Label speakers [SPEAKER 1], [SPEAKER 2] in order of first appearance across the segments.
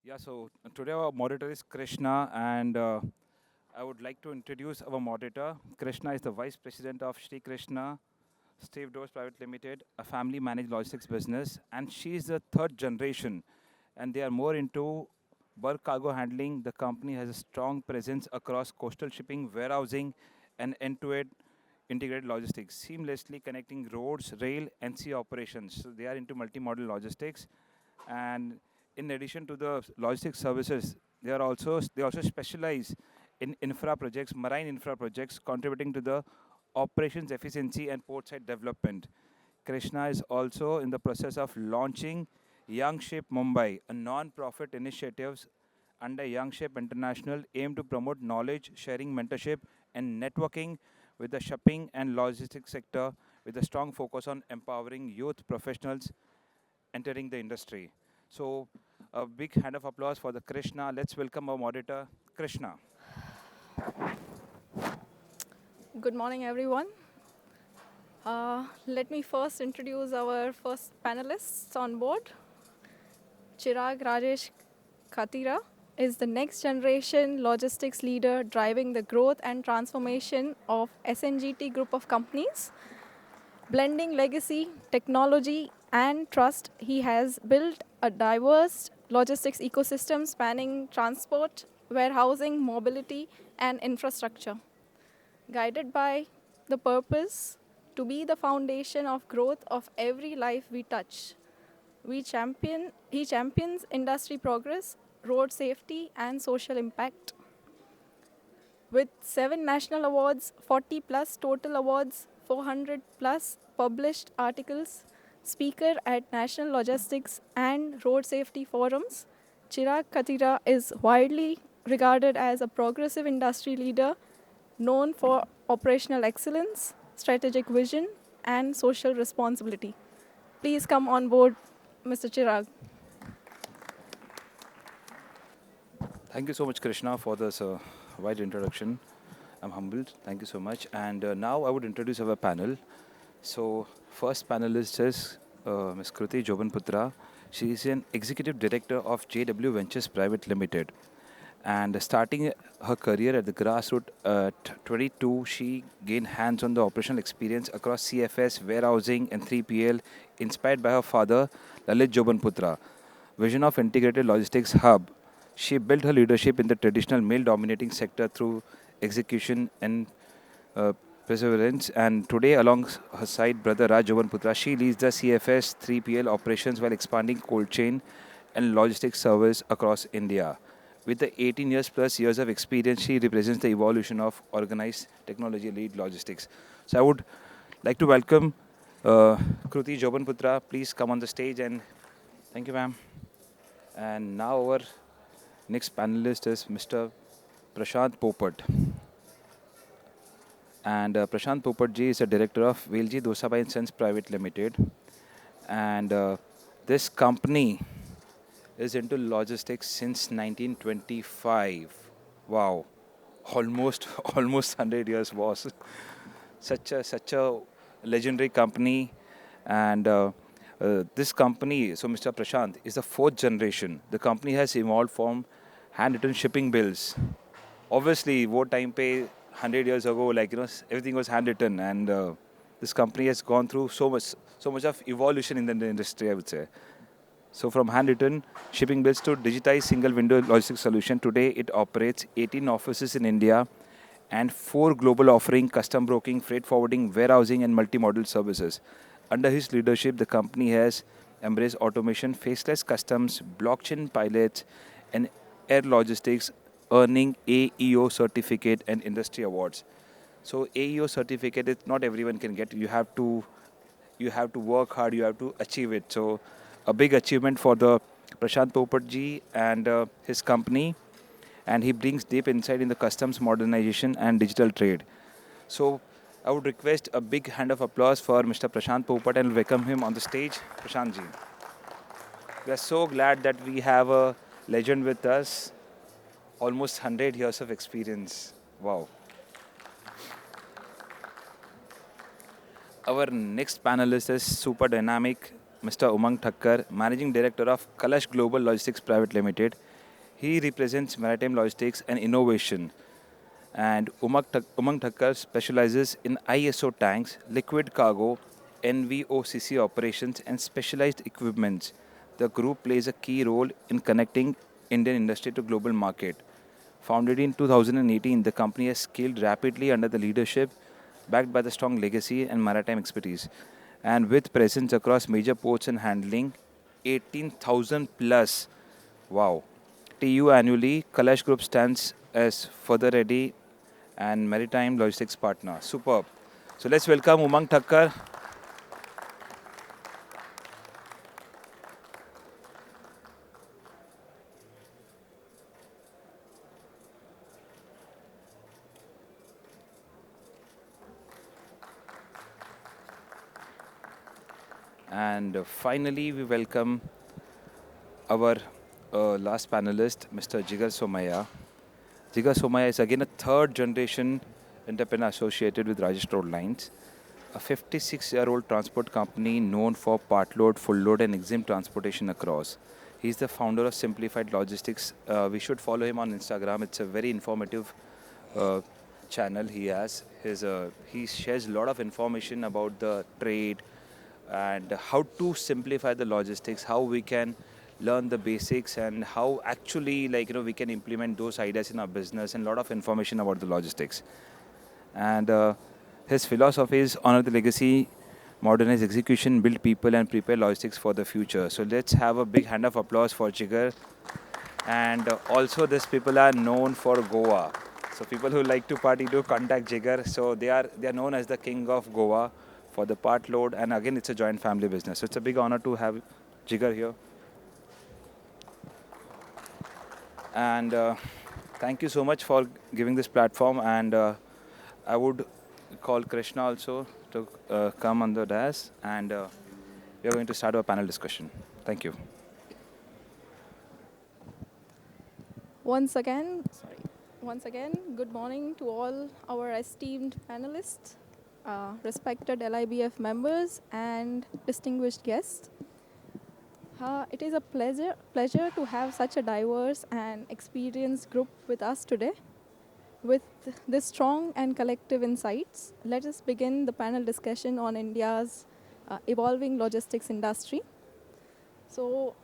[SPEAKER 1] Today our moderator is Krishna, and I would like to introduce our moderator. Krishna is the Vice President of Shri Krishna Steve Doors Private Limited, a family managed logistics business, and she is the third generation, and they are more into bulk cargo handling. The company has a strong presence across coastal shipping, warehousing, and end-to-end integrated logistics, seamlessly connecting roads, rail, and sea operations. So they are into multimodal logistics, and in addition to the logistics services, they also specialize in infra projects, marine infra projects, contributing to the operations efficiency and portside development. Krishna is also in the process of launching Young Ship Mumbai, a non-profit initiative under Young Ship International aim to promote knowledge sharing, mentorship, and networking with the shipping and logistics sector with a strong focus on empowering youth professionals entering the industry. So, a big hand of applause for the Krishna. Let's welcome our moderator, Krishna.
[SPEAKER 2] Good morning, everyone. Let me first introduce our first panelists on board. Chirag Rajesh Khatira is the next generation logistics leader driving the growth and transformation of SNGT group of companies. Blending legacy, technology, and trust, he has built a diverse logistics ecosystem spanning transport, warehousing, mobility, and infrastructure. Guided by the purpose to be the foundation of growth of every life we touch. He champions industry progress, road safety, and social impact. With 7 national awards, 40 plus total awards, 400 plus published articles, speaker at national logistics and road safety forums, Chirag Katira is widely regarded as a progressive industry leader known for operational excellence, strategic vision, and social responsibility. Please come on board, Mr. Chirag.
[SPEAKER 1] Thank you so much, Krishna, for this wide introduction. I'm humbled. Thank you so much. And now I would introduce our panel. So, first panelist is Ms. Kruti Jobanputra. She is an executive director of JW Ventures Private Limited. And starting her career at the grassroots at 22, she gained hands on the operational experience across CFS, warehousing, and 3PL, inspired by her father, Lalit Jobanputra. Vision of integrated logistics hub. She built her leadership in the traditional male dominating sector through execution and uh, perseverance. And today, along her side, brother Raj Jobanputra, she leads the CFS 3PL operations while expanding cold chain and logistics service across India. With the 18 years plus years of experience, she represents the evolution of organized technology lead logistics. So I would like to welcome Kruti Jobanputra. Please come on the stage and thank you, ma'am. And now our next panelist is Mr. Prashant Popat. And Prashant Popat ji is a director of Velji Dosabai and Sons Private Limited. And this company is into logistics since 1925. Wow, almost almost 100 years was such a legendary company, and this company. So, Mr. Prashant is the fourth generation. The company has evolved from handwritten shipping bills. Obviously, wo time pe 100 years ago, like everything was handwritten, and this company has gone through so much of evolution in the industry, I would say. So from handwritten shipping bills to digitized single window logistics solution, today it operates 18 offices in India and 4 global offering custom broking, freight forwarding, warehousing and multimodal services. Under his leadership, the company has embraced automation, faceless customs, blockchain pilots and air logistics, earning AEO certificate and industry awards. So AEO certificate is not everyone can get. You have to work hard, you have to achieve it. So a big achievement for the Prashant Popatji and his company, and he brings deep insight in the customs modernization and digital trade. So I would request a big hand of applause for Mr. Prashant Popat and welcome him on the stage. Prashant ji, we are so glad that we have a legend with us, almost 100 years of experience. Wow. Our next panelist is super dynamic Mr. Umang Thakkar, Managing Director of Kalash Global Logistics Private Limited. He represents maritime logistics and innovation. And Umang Thakkar specializes in ISO tanks, liquid cargo, NVOCC operations, and specialized equipments. The group plays a key role in connecting Indian industry to global market. Founded in 2018, the company has scaled rapidly under the leadership, backed by the strong legacy and maritime expertise, and with presence across major ports and handling 18,000 plus. Wow. TU annually, Kalash Group stands as further ready and maritime logistics partner. Superb. So let's welcome Umang Thakkar. And finally, we welcome our last panelist, Mr. Jigar Somaya. Jigar Somaya is again a third generation entrepreneur associated with Rajesh Road Lines, a 56-year-old transport company known for part load, full load, and exempt transportation across. He's the founder of Simplified Logistics. We should follow him on Instagram. It's a very informative uh, channel he has. He shares a lot of information about the trade and how to simplify the logistics, how we can learn the basics, and how actually we can implement those ideas in our business, and a lot of information about the logistics. And his philosophy is honor the legacy, modernize execution, build people, and prepare logistics for the future. So let's have a big hand of applause for Jigar. And also, these people are known for Goa. So people who like to party do contact Jigar. So they are known as the king of Goa for the part load. And again, it's a joint family business. So it's a big honor to have Jigar here. And thank you so much for giving this platform. And I would call Krishna also to come on the dais. And we are going to start our panel discussion. Thank you.
[SPEAKER 2] Once again, good morning to all our esteemed panelists, respected LIBF members, and distinguished guests. It is a pleasure to have such a diverse and experienced group with us today. With this strong and collective insights, let us begin the panel discussion on India's evolving logistics industry. So,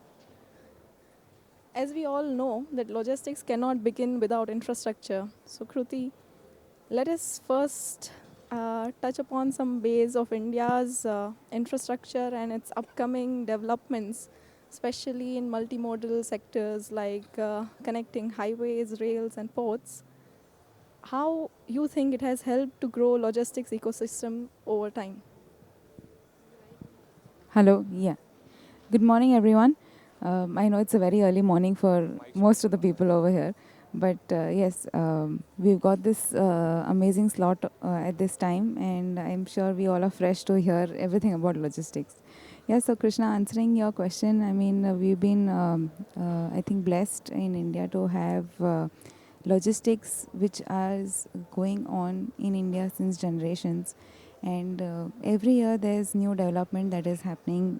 [SPEAKER 2] as we all know, that logistics cannot begin without infrastructure. So, Kruti, let us first touch upon some base of India's infrastructure and its upcoming developments, especially in multimodal sectors like connecting highways, rails, and ports. How you think it has helped to grow logistics ecosystem over time?
[SPEAKER 3] Hello, yeah. Good morning, everyone. I know it's a very early morning for most of the people over here, but yes, we've got this amazing slot at this time, and I'm sure we all are fresh to hear everything about logistics. Yeah, so Krishna, answering your question, I mean, we've been, I think, blessed in India to have logistics which is going on in India since generations. And every year there's new development that is happening.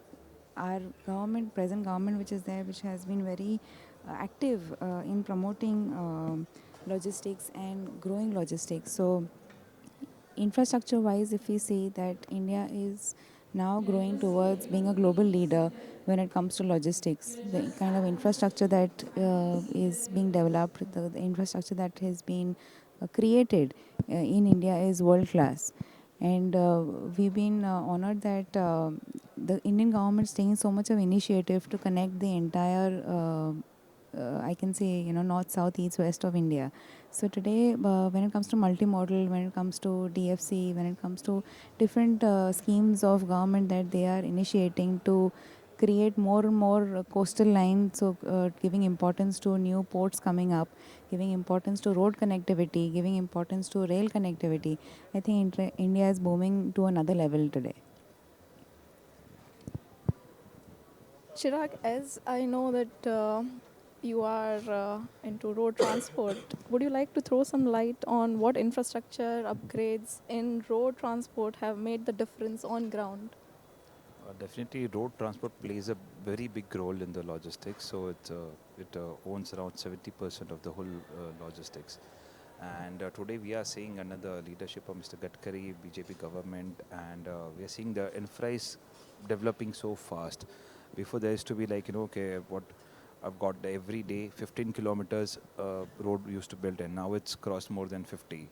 [SPEAKER 3] Our government, present government, which is there, which has been very active in promoting logistics and growing logistics. So, infrastructure wise, if we see that India is now growing towards being a global leader when it comes to logistics, the kind of infrastructure that is being developed, the infrastructure that has been created in India is world class. And we've been honored that the Indian government is taking so much of initiative to connect the entire, I can say, north, south, east, west of India. So today, when it comes to multimodal, when it comes to DFC, when it comes to different schemes of government that they are initiating to create more and more coastal lines, so giving importance to new ports coming up, giving importance to road connectivity, giving importance to rail connectivity. I think India is booming to another level today.
[SPEAKER 2] Chirag, as I know that you are into road transport, would you like to throw some light on what infrastructure upgrades in road transport have made the difference on ground?
[SPEAKER 1] Definitely, road transport plays a very big role in the logistics. So it owns around 70% of the whole logistics. And today we are seeing another leadership of Mr. Gadkari, BJP government, and we are seeing the infra is developing so fast. Before there used to be like, okay, what I've got every day 15 kilometers road used to build, and now it's crossed more than 50.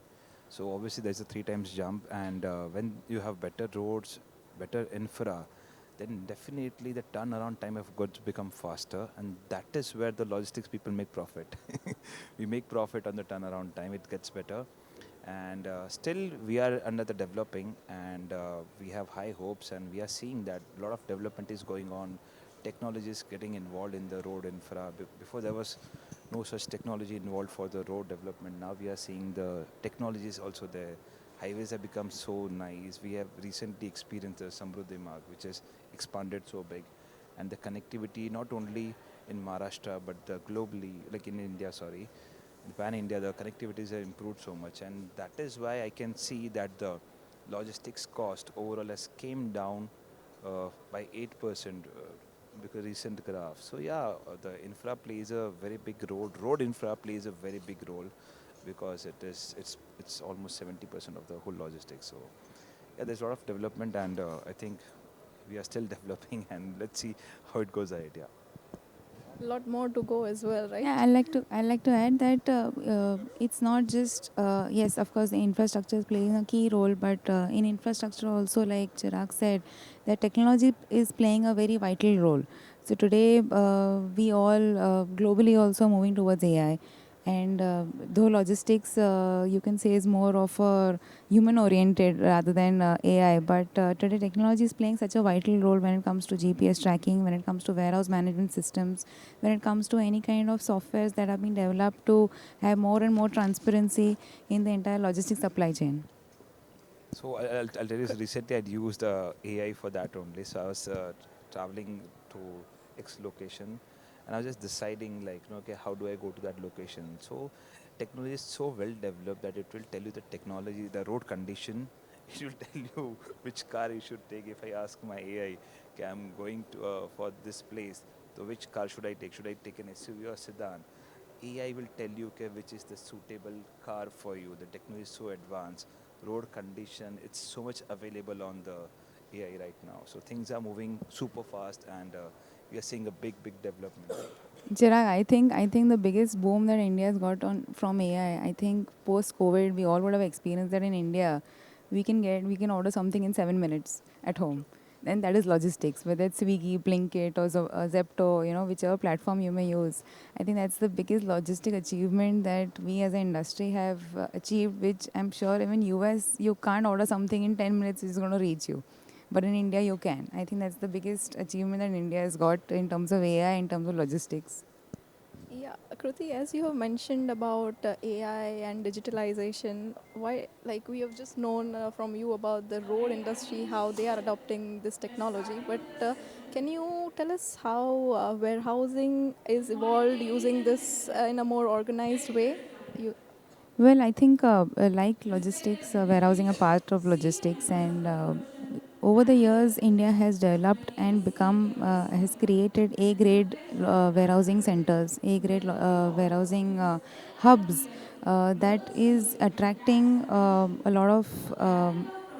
[SPEAKER 1] So obviously there's a three times jump, and when you have better roads, better infra, then definitely the turnaround time of goods become faster, and that is where the logistics people make profit. We make profit on the turnaround time; it gets better, and still we are under the developing, and we have high hopes, and we are seeing that a lot of development is going on. Technology is getting involved in the road infra. Before there was no such technology involved for the road development. Now we are seeing the technology is also there. Highways have become so nice. We have recently experienced the Samruddhi Marg, which has expanded so big, and the connectivity not only in Maharashtra but globally, like in India, sorry, in pan India, the connectivities have improved so much, and that is why I can see that the logistics cost overall has came down by 8% because recent graph. So yeah, the infra plays a very big role. Road infra plays a very big role because it's almost 70% of the whole logistics. So yeah, there's a lot of development, and I think we are still developing, and let's see how it goes ahead. Yeah.
[SPEAKER 2] A lot more to go as well, right?
[SPEAKER 3] Yeah, I like to add that it's not just yes, of course, the infrastructure is playing a key role, but in infrastructure also, like Chirag said, that technology is playing a very vital role. So today, we all globally also moving towards AI, and though logistics you can say is more of a human oriented rather than AI, but today technology is playing such a vital role when it comes to GPS tracking, when it comes to warehouse management systems, when it comes to any kind of softwares that have been developed to have more and more transparency in the entire logistics supply chain.
[SPEAKER 1] So I'll tell you, recently I'd used AI for that only. So I was traveling to X location, and I was just deciding like, okay, how do I go to that location? So technology is so well developed that it will tell you the technology, the road condition. It will tell you which car you should take. If I ask my AI, okay, I'm going to for this place, so which car should I take? Should I take an SUV or sedan? AI will tell you, okay, which is the suitable car for you. The technology is so advanced. Road condition, it's so much available on the AI right now. So things are moving super fast, and we are seeing a big, big development.
[SPEAKER 3] Chirag, I think the biggest boom that India has got on from AI. I think post COVID, we all would have experienced that in India, we can order something in 7 minutes at home. Then that is logistics, whether it's Swiggy, Blinkit, or Zepto, whichever platform you may use. I think that's the biggest logistic achievement that we as an industry have achieved, which I'm sure even US, you can't order something in 10 minutes, it's going to reach you. But in India, you can. I think that's the biggest achievement that India has got in terms of AI, in terms of logistics.
[SPEAKER 2] Yeah, Kruti, as you have mentioned about AI and digitalization, why, like we have just known from you about the road industry, how they are adopting this technology. But can you tell us how warehousing is evolved using this in a more organized way? You,
[SPEAKER 3] Well, I think like logistics, warehousing a part of logistics, and over the years, India has developed and has created A-grade warehousing centers, A-grade warehousing hubs that is attracting a lot of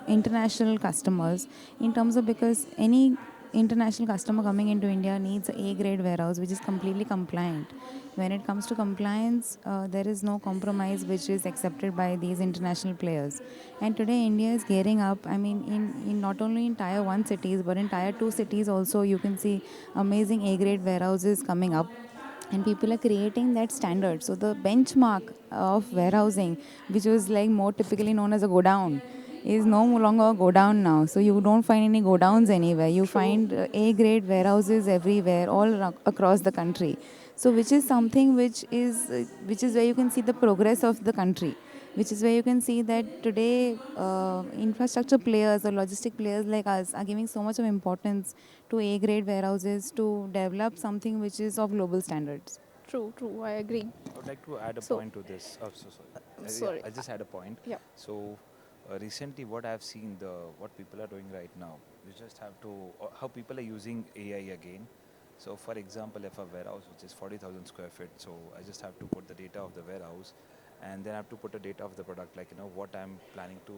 [SPEAKER 3] international customers in terms of, because any international customer coming into India needs a A-grade warehouse which is completely compliant. When it comes to compliance, there is no compromise which is accepted by these international players. And today India is gearing up. I mean, in not only in tier 1 cities but in tier 2 cities also, you can see amazing A-grade warehouses coming up, and people are creating that standard. So the benchmark of warehousing, which was like more typically known as a godown, is no longer a godown now. So you don't find any godowns anywhere. You
[SPEAKER 2] true.
[SPEAKER 3] find A-grade warehouses everywhere, across the country. So which is something which is where you can see the progress of the country, which is where you can see that today infrastructure players or logistic players like us are giving so much of importance to A-grade warehouses to develop something which is of global standards.
[SPEAKER 2] True, true. I agree.
[SPEAKER 1] I would like to add a
[SPEAKER 2] So,
[SPEAKER 1] point to this. Oh, so sorry. Yeah,
[SPEAKER 2] sorry.
[SPEAKER 1] I just had a point.
[SPEAKER 2] Yeah.
[SPEAKER 1] So recently, what I've seen, the what people are doing right now. you just have to, how people are using AI again. So, for example, if a warehouse which is 40,000 square feet, so I just have to put the data of the warehouse, and then I have to put the data of the product, like what I'm planning to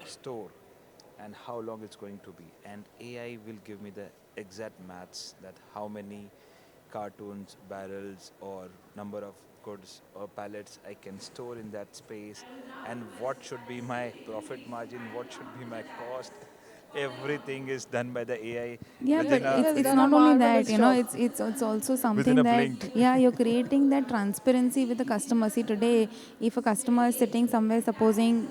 [SPEAKER 1] store and how long it's going to be. And AI will give me the exact maths that how many cartons, barrels, or number of goods or pallets I can store in that space, and what should be my profit margin, what should be my cost. Everything is done by the AI
[SPEAKER 3] Yeah,
[SPEAKER 2] He,
[SPEAKER 3] but
[SPEAKER 1] within
[SPEAKER 2] he
[SPEAKER 1] a
[SPEAKER 2] has
[SPEAKER 3] it's
[SPEAKER 2] done a
[SPEAKER 3] not only that,
[SPEAKER 2] marvelous
[SPEAKER 3] you know,
[SPEAKER 2] job.
[SPEAKER 3] it's also
[SPEAKER 1] within
[SPEAKER 3] something
[SPEAKER 1] a
[SPEAKER 3] that,
[SPEAKER 1] blink.
[SPEAKER 3] yeah, you're creating that transparency with the customer. See, today, if a customer is sitting somewhere, supposing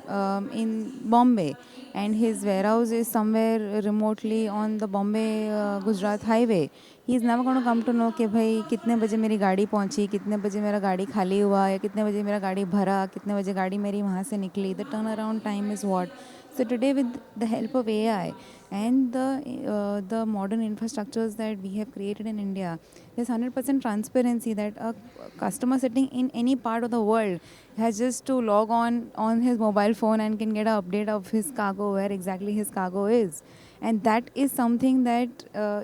[SPEAKER 3] in Bombay, and his warehouse is somewhere remotely on the Bombay Gujarat highway, he is never going to come to know कि भाई कितने बजे मेरी गाड़ी पहुंची, कितने बजे मेरा गाड़ी खाली हुआ, या कितने बजे मेरा गाड़ी भरा, कितने बजे गाड़ी मेरी वहाँ से निकली. The turnaround time is what. So today, with the help of AI and the modern infrastructures that we have created in India, there's 100% transparency that a customer sitting in any part of the world has just to log on his mobile phone and can get an update of his cargo, where exactly his cargo is. And that is something that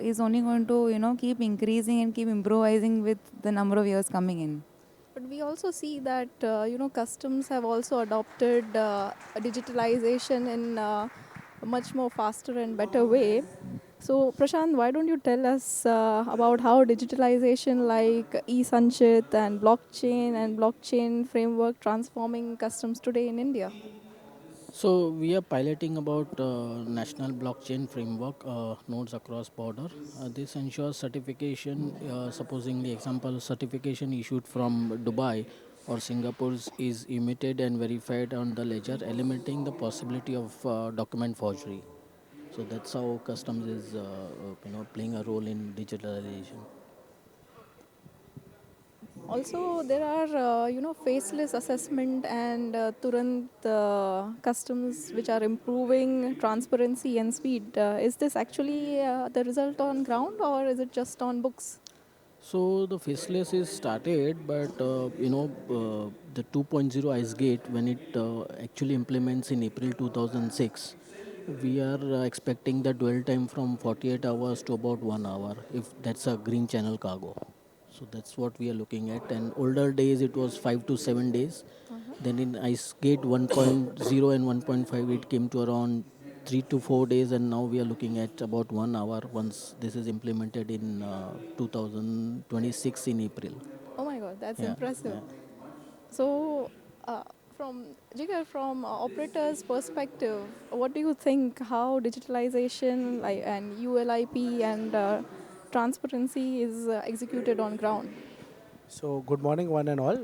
[SPEAKER 3] is only going to keep increasing and keep improvising with the number of years coming in.
[SPEAKER 2] But we also see that customs have also adopted digitalization in a much more faster and better way. So Prashant, why don't you tell us about how digitalization like e-Sanchit and blockchain framework transforming customs today in India?
[SPEAKER 4] So we are piloting about national blockchain framework nodes across border. This ensures certification, supposing the example certification issued from Dubai or Singapore is emitted and verified on the ledger, eliminating the possibility of document forgery. So that's how customs is playing a role in digitalization.
[SPEAKER 2] Also, there are faceless assessment and Turant customs which are improving transparency and speed. Is this actually the result on ground or is it just on books?
[SPEAKER 4] So the faceless is started, but the 2.0 ice gate when it actually implements in April 2006, we are expecting the dwell time from 48 hours to about 1 hour if that's a green channel cargo. So that's what we are looking at. And older days it was 5 to 7 days. Then in ice gate 1.0 and 1.5 it came to around 3 to 4 days, and now we are looking at about 1 hour once this is implemented in 2026 in April.
[SPEAKER 2] Oh my God, that's
[SPEAKER 4] Yeah,
[SPEAKER 2] impressive.
[SPEAKER 4] yeah.
[SPEAKER 2] So, uh, from Jigar, from operator's perspective, what do you think? How digitalization like and ULIP and transparency is executed on ground?
[SPEAKER 5] So, good morning, one and all.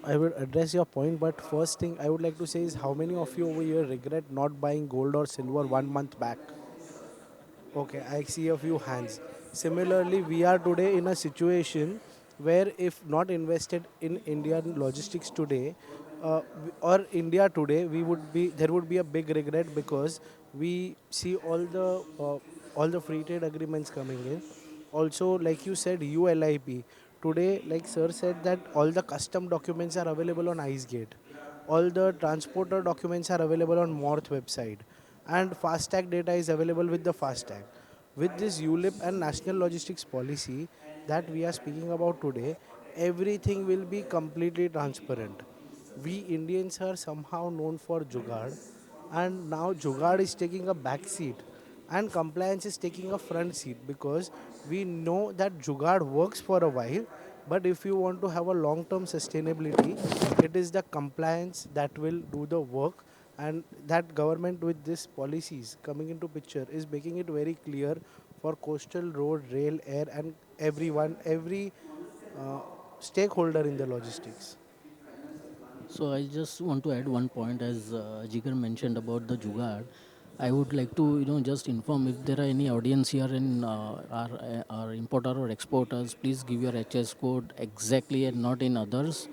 [SPEAKER 5] I would address your point, but first thing I would like to say is how many of you over here regret not buying gold or silver 1 month back? Okay, I see a few hands. Similarly, we are today in a situation where if not invested in Indian logistics today, or India today, we would be there would be a big regret because we see all the free trade agreements coming in. Also, like you said, ULIP today, like sir said that all the custom documents are available on IceGate, all the transporter documents are available on Morth website, and FASTag data is available with the FASTag. With this ULIP and National Logistics Policy that we are speaking about today, everything will be completely transparent. We Indians are somehow known for Jugaad, and now Jugaad is taking a back seat and compliance is taking a front seat because we know that Jugaad works for a while, but if you want to have a long term sustainability, it is the compliance that will do the work, and that government with these policies coming into picture is making it very clear for coastal road, rail, air, and every uh, stakeholder in the logistics.
[SPEAKER 4] So I just want to add one point as Jigar mentioned about the Jugaad. I would like to just inform if there are any audience here in our importer or exporters, please give your HS code exactly and not in others,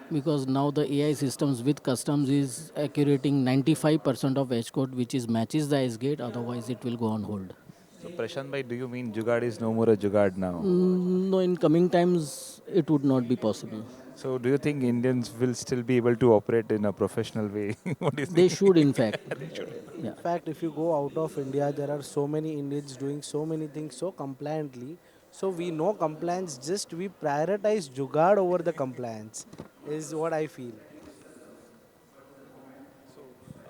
[SPEAKER 4] because now the AI systems with customs is accurating 95% of H code which is matches the S gate, otherwise it will go on hold.
[SPEAKER 1] So Prashant bhai, do you mean Jugaad is no more a Jugaad now?
[SPEAKER 4] No, in coming times, it would not be possible.
[SPEAKER 1] So do you think Indians will still be able to operate in a professional way? What do you
[SPEAKER 4] They
[SPEAKER 1] think?
[SPEAKER 4] should, in fact.
[SPEAKER 1] They should.
[SPEAKER 5] In
[SPEAKER 4] Yeah.
[SPEAKER 5] fact, if you go out of India, there are so many Indians doing so many things so compliantly. So we know compliance, just we prioritize Jugaad over the compliance, is what I feel.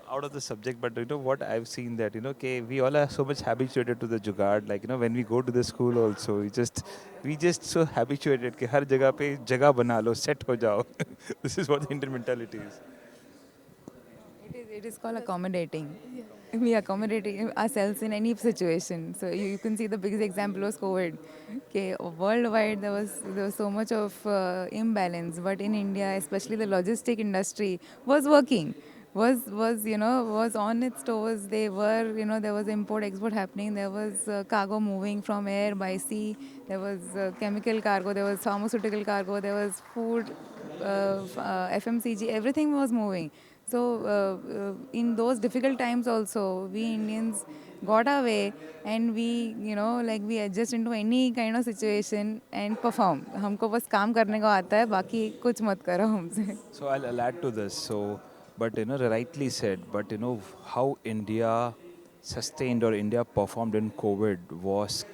[SPEAKER 1] Out of the subject, but you know what I've seen that okay, we all are so much habituated to the jugaad. Like when we go to the school also, we just so habituated कि हर जगह पे जगह बना लो, set हो जाओ. This is what the Indian mentality is.
[SPEAKER 3] It is called accommodating. We accommodating ourselves in any situation. So you can see the biggest example was COVID. Okay, worldwide there was so much of imbalance, but in India, especially the logistic industry was working, was on its toes. They were there was import export happening. There was cargo moving from air by sea. There was chemical cargo. There was pharmaceutical cargo. There was food, FMCG. Everything was moving. So in those difficult times also, we Indians got our way, and we adjust into any kind of situation and perform. हमको बस काम करने को आता है, बाकी कुछ मत करो हमसे.
[SPEAKER 1] So I'll add to this. So, but rightly said. But how India sustained or India performed in COVID was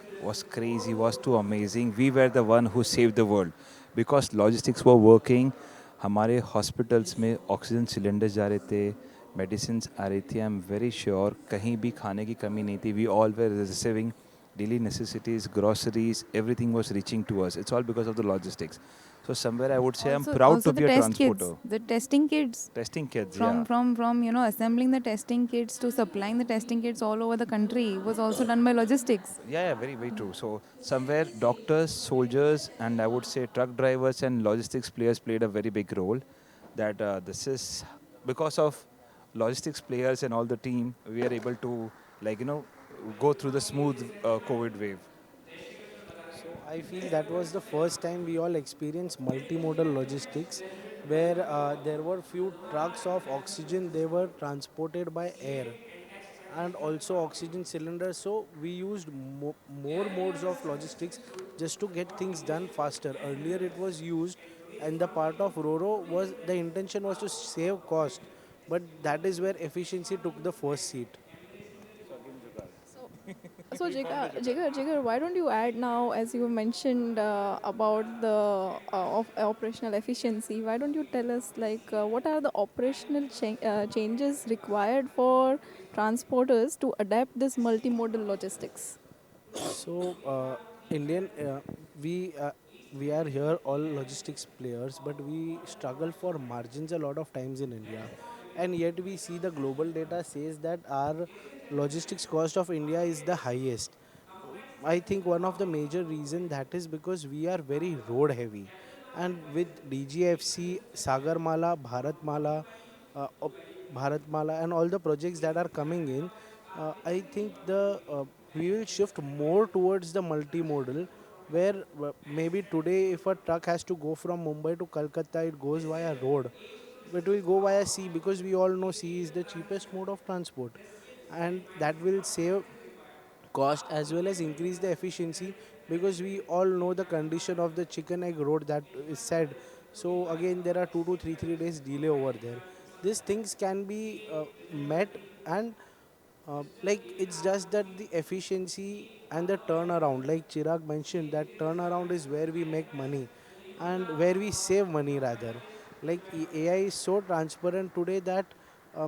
[SPEAKER 1] crazy. Was too amazing. We were the one who saved the world because logistics were working. हमारे hospitals में oxygen cylinders जा रहे थे, medicine आ रही थी. I am very sure कहीं भी खाने की कमी नहीं थी. We all were receiving daily necessities, groceries, everything was reaching to us. It's all because of the logistics. So somewhere I would say I'm proud
[SPEAKER 3] Also
[SPEAKER 1] to
[SPEAKER 3] the
[SPEAKER 1] be a
[SPEAKER 3] test kits,
[SPEAKER 1] transporter.
[SPEAKER 3] the testing kits,
[SPEAKER 1] Testing kids,
[SPEAKER 3] from
[SPEAKER 1] yeah.
[SPEAKER 3] from from assembling the testing kits to supplying the testing kits all over the country was also done by logistics.
[SPEAKER 1] Yeah, yeah, very, very true. So somewhere doctors, soldiers, and I would say truck drivers and logistics players played a very big role. That this is because of logistics players and all the team, we are able to go through the smooth COVID wave.
[SPEAKER 5] So I feel that was the first time we all experienced multimodal logistics, where there were few trucks of oxygen. They were transported by air, and also oxygen cylinders. So we used more modes of logistics just to get things done faster. Earlier it was used, and the part of Roro was the intention was to save cost, but that is where efficiency took the first seat.
[SPEAKER 2] So, so Jigar, why don't you add now, as you mentioned about the operational efficiency? Why don't you tell us what are the operational changes required for transporters to adapt this multimodal logistics?
[SPEAKER 5] So, Indian, we are here all logistics players, but we struggle for margins a lot of times in India, and yet we see the global data says that our logistics cost of India is the highest. I think one of the major reason that is because we are very road heavy, and with DGFC, Sagarmala, Bharatmala, Bharatmala, and all the projects that are coming in, I think the we will shift more towards the multimodal, where maybe today if a truck has to go from Mumbai to Calcutta, it goes via road. It will go via sea because we all know sea is the cheapest mode of transport, and that will save cost as well as increase the efficiency, because we all know the condition of the chicken egg road that is said. So again there are 2 to 3 days delay over there. These things can be met, and like it's just that the efficiency and the turnaround, like Chirag mentioned, that turnaround is where we make money and where we save money rather. Like AI is so transparent today that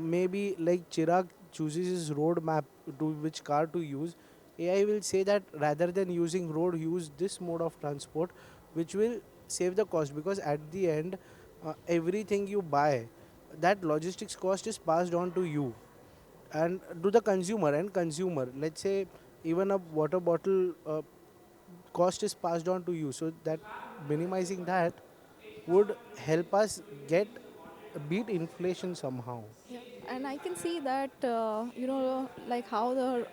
[SPEAKER 5] maybe like Chirag chooses his road map to which car to use. AI will say that rather than using road, use this mode of transport, which will save the cost, because at the end, everything you buy, that logistics cost is passed on to you and to the consumer. Let's say even a water bottle cost is passed on to you, so that minimizing that would help us get beat inflation somehow.
[SPEAKER 2] Yeah, and I can see that like how the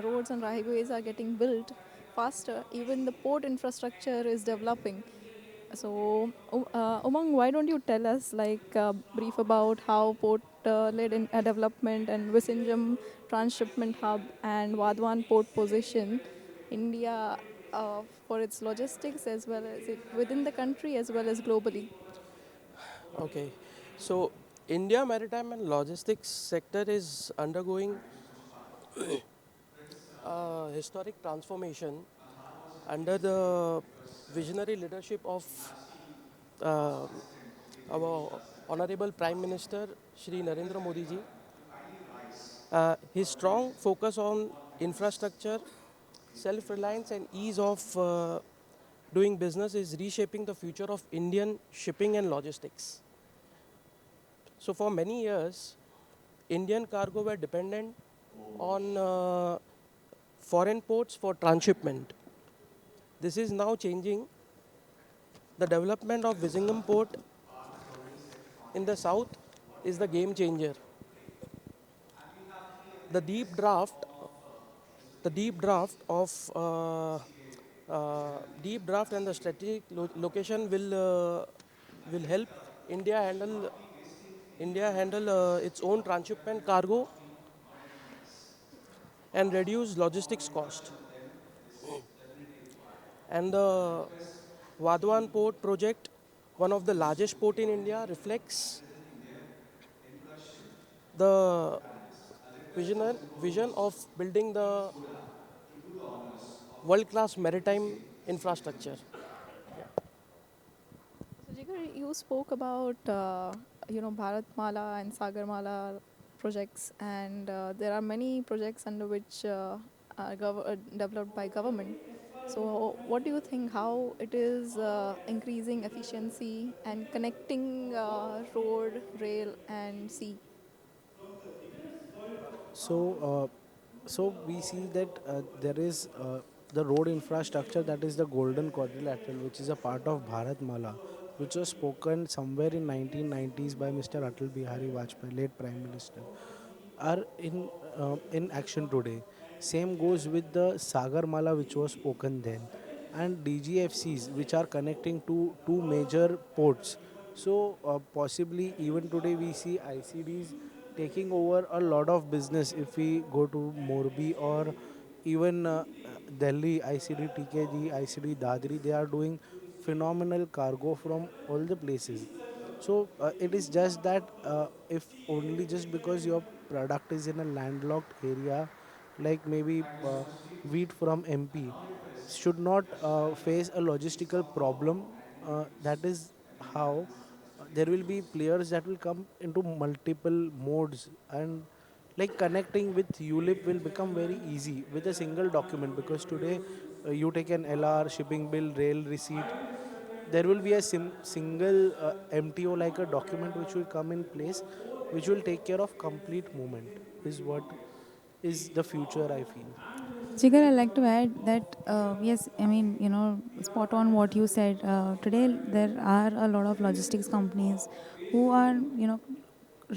[SPEAKER 2] roads and highways are getting built faster. Even the port infrastructure is developing. So, Umang, why don't you tell us like brief about how port led in development and Visinjam transshipment hub and Wadwan port position India for its logistics as well as it within the country as well as globally.
[SPEAKER 6] Okay, so India maritime and logistics sector is undergoing a historic transformation under the visionary leadership of uh, our Honorable Prime Minister Shri Narendra Modi ji. His strong focus on infrastructure, self-reliance and ease of doing business is reshaping the future of Indian shipping and logistics. So for many years, Indian cargo were dependent on foreign ports for transshipment. This is now changing. The development of Vizhingham port in the south is the game changer. The deep draft, the deep draft and the strategic location will help India handle its own transshipment cargo and reduce logistics cost. And the Vadwan port project, one of the largest port in India, reflects the vision of building the world-class maritime infrastructure.
[SPEAKER 2] So, Jigar, you spoke about Bharatmala and Sagarmala projects, and there are many projects under which are developed by government. So, what do you think? How it is increasing efficiency and connecting road, rail, and sea?
[SPEAKER 5] So, so we see that there is the road infrastructure, that is the Golden Quadrilateral, which is a part of Bharatmala, which was spoken somewhere in 1990s by Mr. Atal Bihari Vajpayee, late Prime Minister, are in action today. Same goes with the Sagarmala, which was spoken then, and DGFCs, which are connecting to two major ports. So possibly even today we see ICDs taking over a lot of business. If we go to Morbi or even Delhi, ICD TKG, ICD Dadri, they are doing phenomenal cargo from all the places. So it is just that if only just because your product is in a landlocked area, like maybe wheat from MP, should not face a logistical problem. That is how there will be players that will come into multiple modes, and like connecting with ULIP will become very easy with a single document, because today you take an LR, shipping bill, rail receipt, there will be a single MTO, like a document which will come in place, which will take care of complete movement, is what is the future, I feel.
[SPEAKER 3] Jigar, I'd like to add that yes, I mean, spot on what you said. Today, there are a lot of logistics companies who are,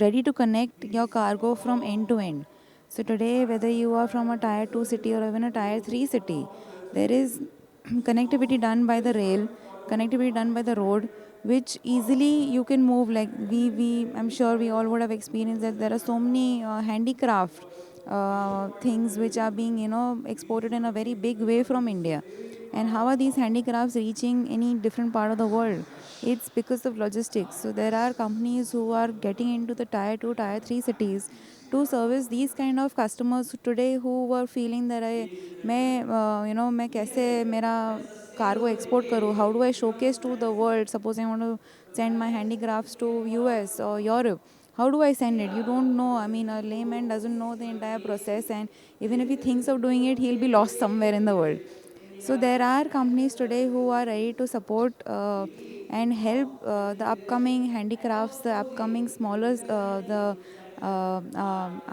[SPEAKER 3] ready to connect your cargo from end to end. So today, whether you are from a tier 2 city or even a tier 3 city, there is connectivity done by the rail, connectivity done by the road, which easily you can move. Like I'm sure we all would have experienced that there are so many handicraft things which are being exported in a very big way from India. And how are these handicrafts reaching any different part of the world? It's because of logistics. So there are companies who are getting into the tier 2, tier 3 cities to service these kind of customers today who were feeling that मैं कैसे मेरा cargo export करूँ? How do I showcase to the world? Suppose I want to send my handicrafts to US or Europe. How do I send it? You don't know. I mean, a layman doesn't know the entire process, and even if he thinks of doing it, he'll be lost somewhere in the world. So there are companies today who are ready to support and help the upcoming handicrafts, the upcoming smaller,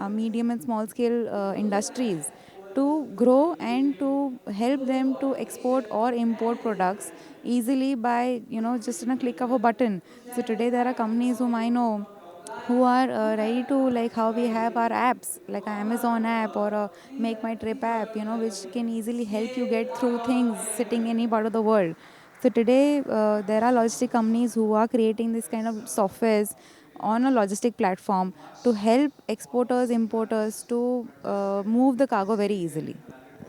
[SPEAKER 3] medium and small scale industries to grow and to help them to export or import products easily by just in a click of a button. So today there are companies whom I know who are ready to, like how we have our apps like an Amazon app or a Make My Trip app, which can easily help you get through things sitting any part of the world. So today, there are logistic companies who are creating this kind of softwares on a logistic platform to help exporters, importers to move the cargo very easily.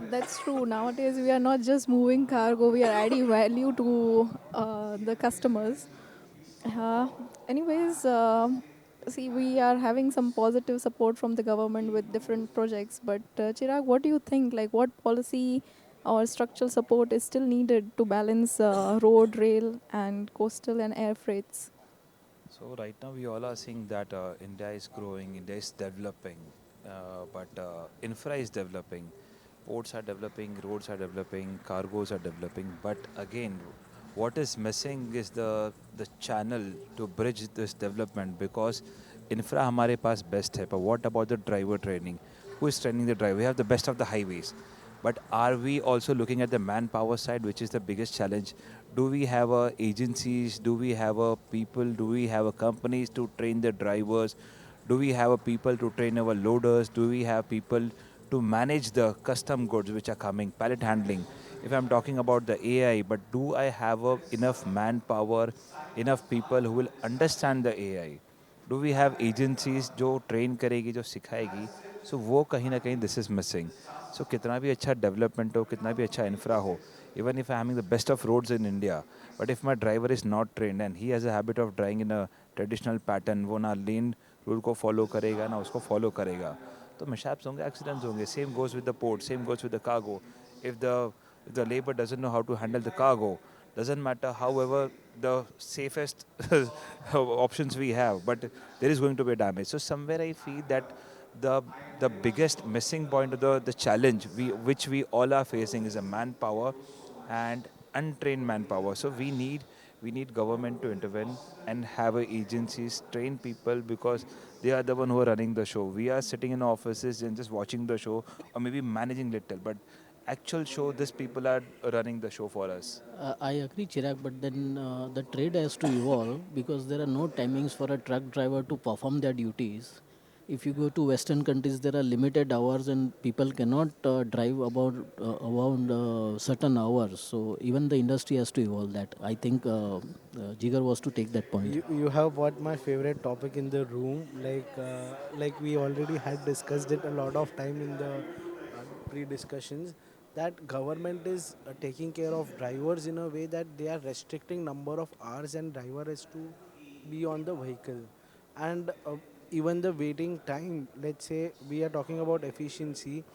[SPEAKER 2] That's true. Nowadays, we are not just moving cargo, we are adding value to the customers. Uh, anyways, see, we are having some positive support from the government with different projects. But Chirag, what do you think? Like, what policy or structural support is still needed to balance road, rail, and coastal and air freights?
[SPEAKER 1] So right now we all are seeing that India is growing, India is developing, but infra is developing, ports are developing, roads are developing, cargoes are developing. But again, what is missing is the channel to bridge this development, because infra हमारे पास best है, but what about the driver training? Who is training the driver? We have the best of the highways. But are we also looking at the manpower side, which is the biggest challenge? Do we have agencies? Do we have people? Do we have companies to train the drivers? Do we have people to train our loaders? Do we have people to manage the custom goods which are coming, pallet handling? If I'm talking about the AI, but do I have enough manpower, enough people who will understand the AI? Do we have agencies जो train करेगी, जो सिखाएगी? So वो कहीं ना कहीं this is missing. So कितना भी अच्छा development हो, कितना भी अच्छा infra हो, even if I'm having the best of roads in India, but if my driver is not trained and he has a habit of driving in a traditional pattern, वो ना lane rule को follow करेगा, ना उसको follow करेगा, तो mishaps होंगे, accidents होंगे. Same goes with the port, same goes with the cargo. If the labor doesn't know how to handle the cargo, doesn't matter however the safest options we have, but there is going to be damage. So somewhere I feel that the the biggest missing point of the challenge which we all are facing is a manpower and untrained manpower. So we need government to intervene and have agencies train people, because they are the one who are running the show. We are sitting in offices and just watching the show, or maybe managing little, but actual show, these people are running the show for us.
[SPEAKER 4] I agree, Chirag, but then the trade has to evolve because there are no timings for a truck driver to perform their duties. If you go to Western countries, there are limited hours and people cannot drive about around certain hours. So even the industry has to evolve that. I think Jigar was to take that point.
[SPEAKER 5] You have brought my favorite topic in the room. Like we already had discussed it a lot of time in the pre-discussions, that government is taking care of drivers in a way that they are restricting number of hours and driver has to be on the vehicle, and even the waiting time. Let's say we are talking about efficiency,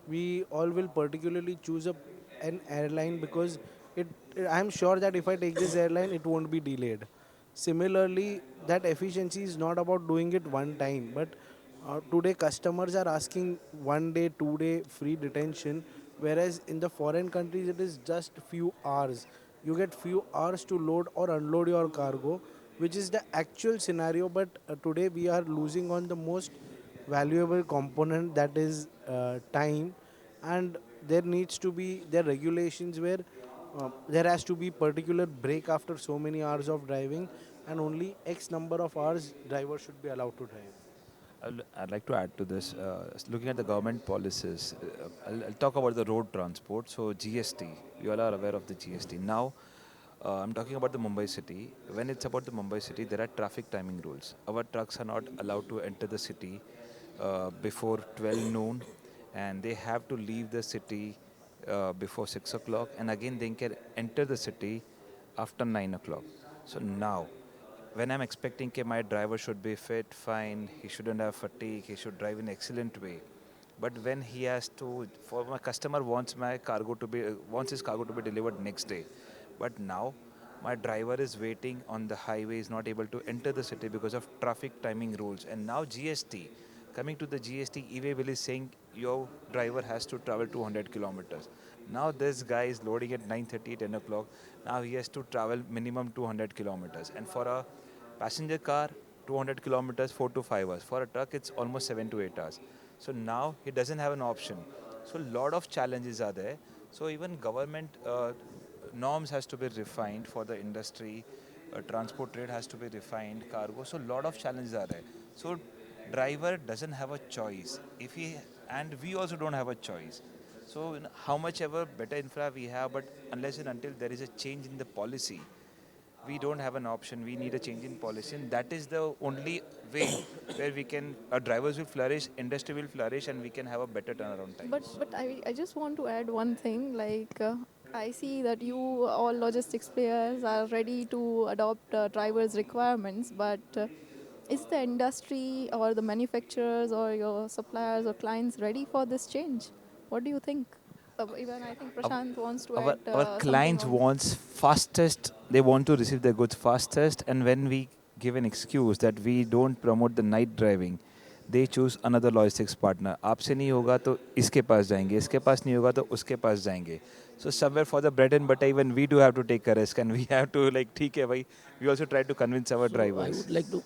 [SPEAKER 5] we all will particularly choose an airline because it I'm sure that if I take this airline it won't be delayed. Similarly, that efficiency is not about doing it one time, but today customers are asking 1 day, 2 day free detention, whereas in the foreign countries it is just few hours. You get few hours to load or unload your cargo, which is the actual scenario. But today we are losing on the most valuable component, that is time. And there needs to be there regulations where there has to be particular break after so many hours of driving, and only x number of hours driver should be allowed to drive.
[SPEAKER 1] I'd like to add to this. Looking at the government policies, I'll talk about the road transport. So GST, you all are aware of the GST. Now, I'm talking about the Mumbai city. When it's about the Mumbai city, there are traffic timing rules. Our trucks are not allowed to enter the city before 12 noon, and they have to leave the city before 6 o'clock, and again they can enter the city after 9 o'clock. So now, when I'm expecting that my driver should be fit, fine, he shouldn't have fatigue, he should drive in excellent way. But when he has to, for my customer wants my cargo to be, wants his cargo to be delivered next day. But now my driver is waiting on the highway, is not able to enter the city because of traffic timing rules. And now GST, coming to the GST, e-way bill is saying your driver has to travel 200 kilometers. Now this guy is loading at 9:30, 10 o'clock. Now he has to travel minimum 200 kilometers. And for a passenger car, 200 kilometers, 4 to 5 hours. For a truck, it's almost 7 to 8 hours. So now he doesn't have an option. So a lot of challenges are there. So even government norms has to be refined for the industry. Transport trade has to be refined. Cargo. So a lot of challenges are there. So driver doesn't have a choice. If he, and we also don't have a choice. So how much ever better infra we have, but unless and until there is a change in the policy, we don't have an option. We need a change in policy, and that is the only way where we can, our drivers will flourish, industry will flourish, and we can have a better turnaround times.
[SPEAKER 2] But I just want to add one thing. Like I see that you all logistics players are ready to adopt drivers' requirements, but is the industry or the manufacturers or your suppliers or clients ready for this change? What do you think? Even I think
[SPEAKER 1] Our,
[SPEAKER 2] Prashant wants to
[SPEAKER 1] our,
[SPEAKER 2] add
[SPEAKER 1] our
[SPEAKER 2] something
[SPEAKER 1] clients
[SPEAKER 2] on this.
[SPEAKER 1] wants fastest, they want to receive their goods fastest, and when we give an excuse that we don't promote the night driving, they choose another logistics partner. आपसे नहीं होगा तो इसके पास जाएंगे, इसके पास नहीं होगा तो उसके पास जाएंगे. So somewhere for the bread and butter, even we do have to take a risk, and we have to like, ठीक है भाई, we also try to convince our
[SPEAKER 4] So I
[SPEAKER 1] drivers.
[SPEAKER 4] would like to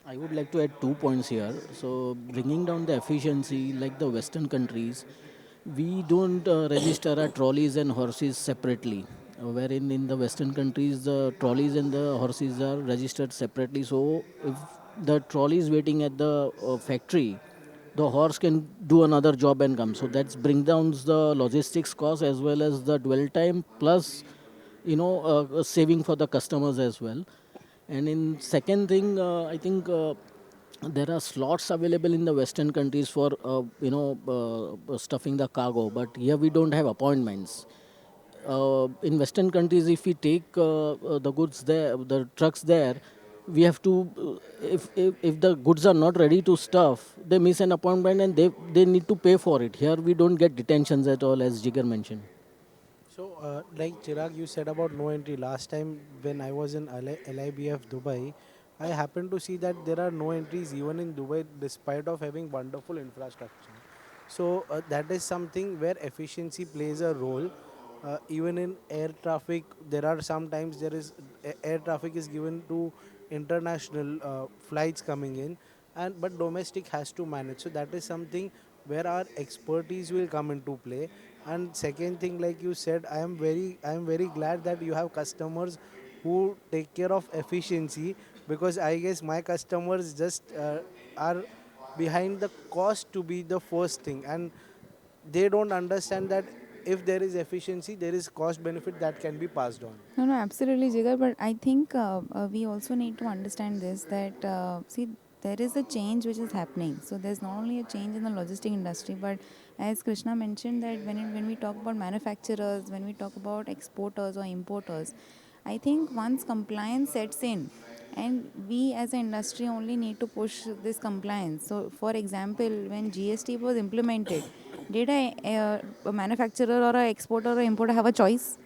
[SPEAKER 4] I would like to add 2 points here. So bringing down the efficiency, like the Western countries, we don't register our trolleys and horses separately. Wherein in the Western countries, the trolleys and the horses are registered separately. So if the trolley is waiting at the factory, the horse can do another job and come. So that's bring down the logistics cost as well as the dwell time plus saving for the customers as well. And in second thing, I think there are slots available in the Western countries for stuffing the cargo, but here we don't have appointments. In Western countries, if we take the goods there, the trucks there, we have to, if the goods are not ready to stuff, they miss an appointment and they need to pay for it. Here we don't get detentions at all, as Jigar mentioned.
[SPEAKER 5] So, like Chirag, you said about no entry. Last time when I was in LIBF Dubai, I happened to see that there are no entries even in Dubai, despite of having wonderful infrastructure. So that is something where efficiency plays a role. Even in air traffic, there are sometimes there is air traffic is given to international flights coming in, and but domestic has to manage. So that is something where our expertise will come into play. And second thing, like you said, I am very glad that you have customers who take care of efficiency, because I guess my customers just are behind the cost to be the first thing, and they don't understand that if there is efficiency, there is cost benefit that can be passed on.
[SPEAKER 3] No, no, absolutely, Jigar. But I think we also need to understand this that, see, there is a change which is happening. So there's not only a change in the logistic industry, but as Krishna mentioned, that when we talk about manufacturers, when we talk about exporters or importers, I think once compliance sets in, and we as an industry only need to push this compliance. So, for example, when GST was implemented, did a manufacturer or a exporter or importer have a choice?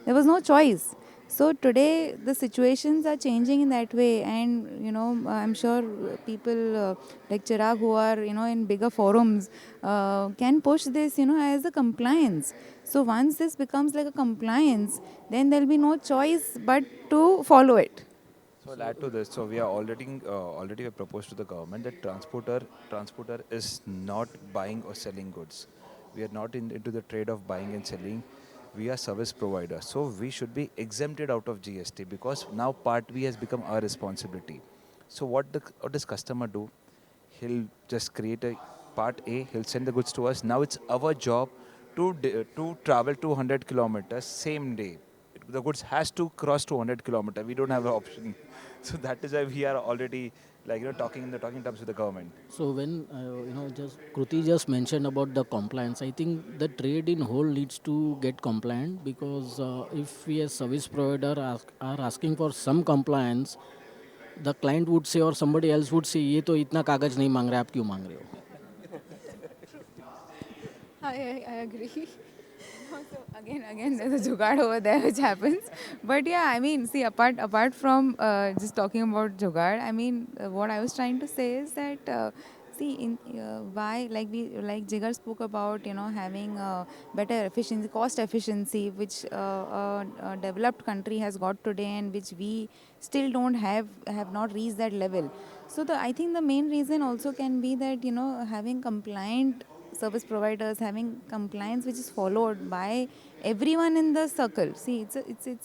[SPEAKER 3] There was no choice. So today the situations are changing in that way, and I'm sure people like Chirag, who are in bigger forums, can push this as a compliance. So once this becomes like a compliance, then there'll be no choice but to follow it.
[SPEAKER 1] So I'll add to this. So we are already have proposed to the government that transporter is not buying or selling goods. We are not into the trade of buying and selling. We are service provider. So we should be exempted out of GST, because now Part B has become our responsibility. So what does customer do? He'll just create a Part A. He'll send the goods to us. Now it's our job to travel 200 kilometers same day. The goods has to cross 200 kilometers. We don't have an option. So that is why we are already like talking in the talking terms with the government.
[SPEAKER 4] So when just Kruti just mentioned about the compliance, I think the trade in whole needs to get compliant, because if we as service provider are asking for some compliance, the client would say or somebody else would say, ये तो इतना कागज नहीं मांग रहे, आप क्यों मांग रहे हो?
[SPEAKER 2] I agree.
[SPEAKER 3] So again, there's a jugaad over there which happens. But yeah, I mean, see, apart from just talking about jugaad, I mean, what I was trying to say is that, see, in why, like Jigar spoke about, having better efficiency, cost efficiency, which a developed country has got today, and which we still don't have not reached that level. So I think the main reason also can be that having compliant service providers, having compliance which is followed by everyone in the circle. See, it's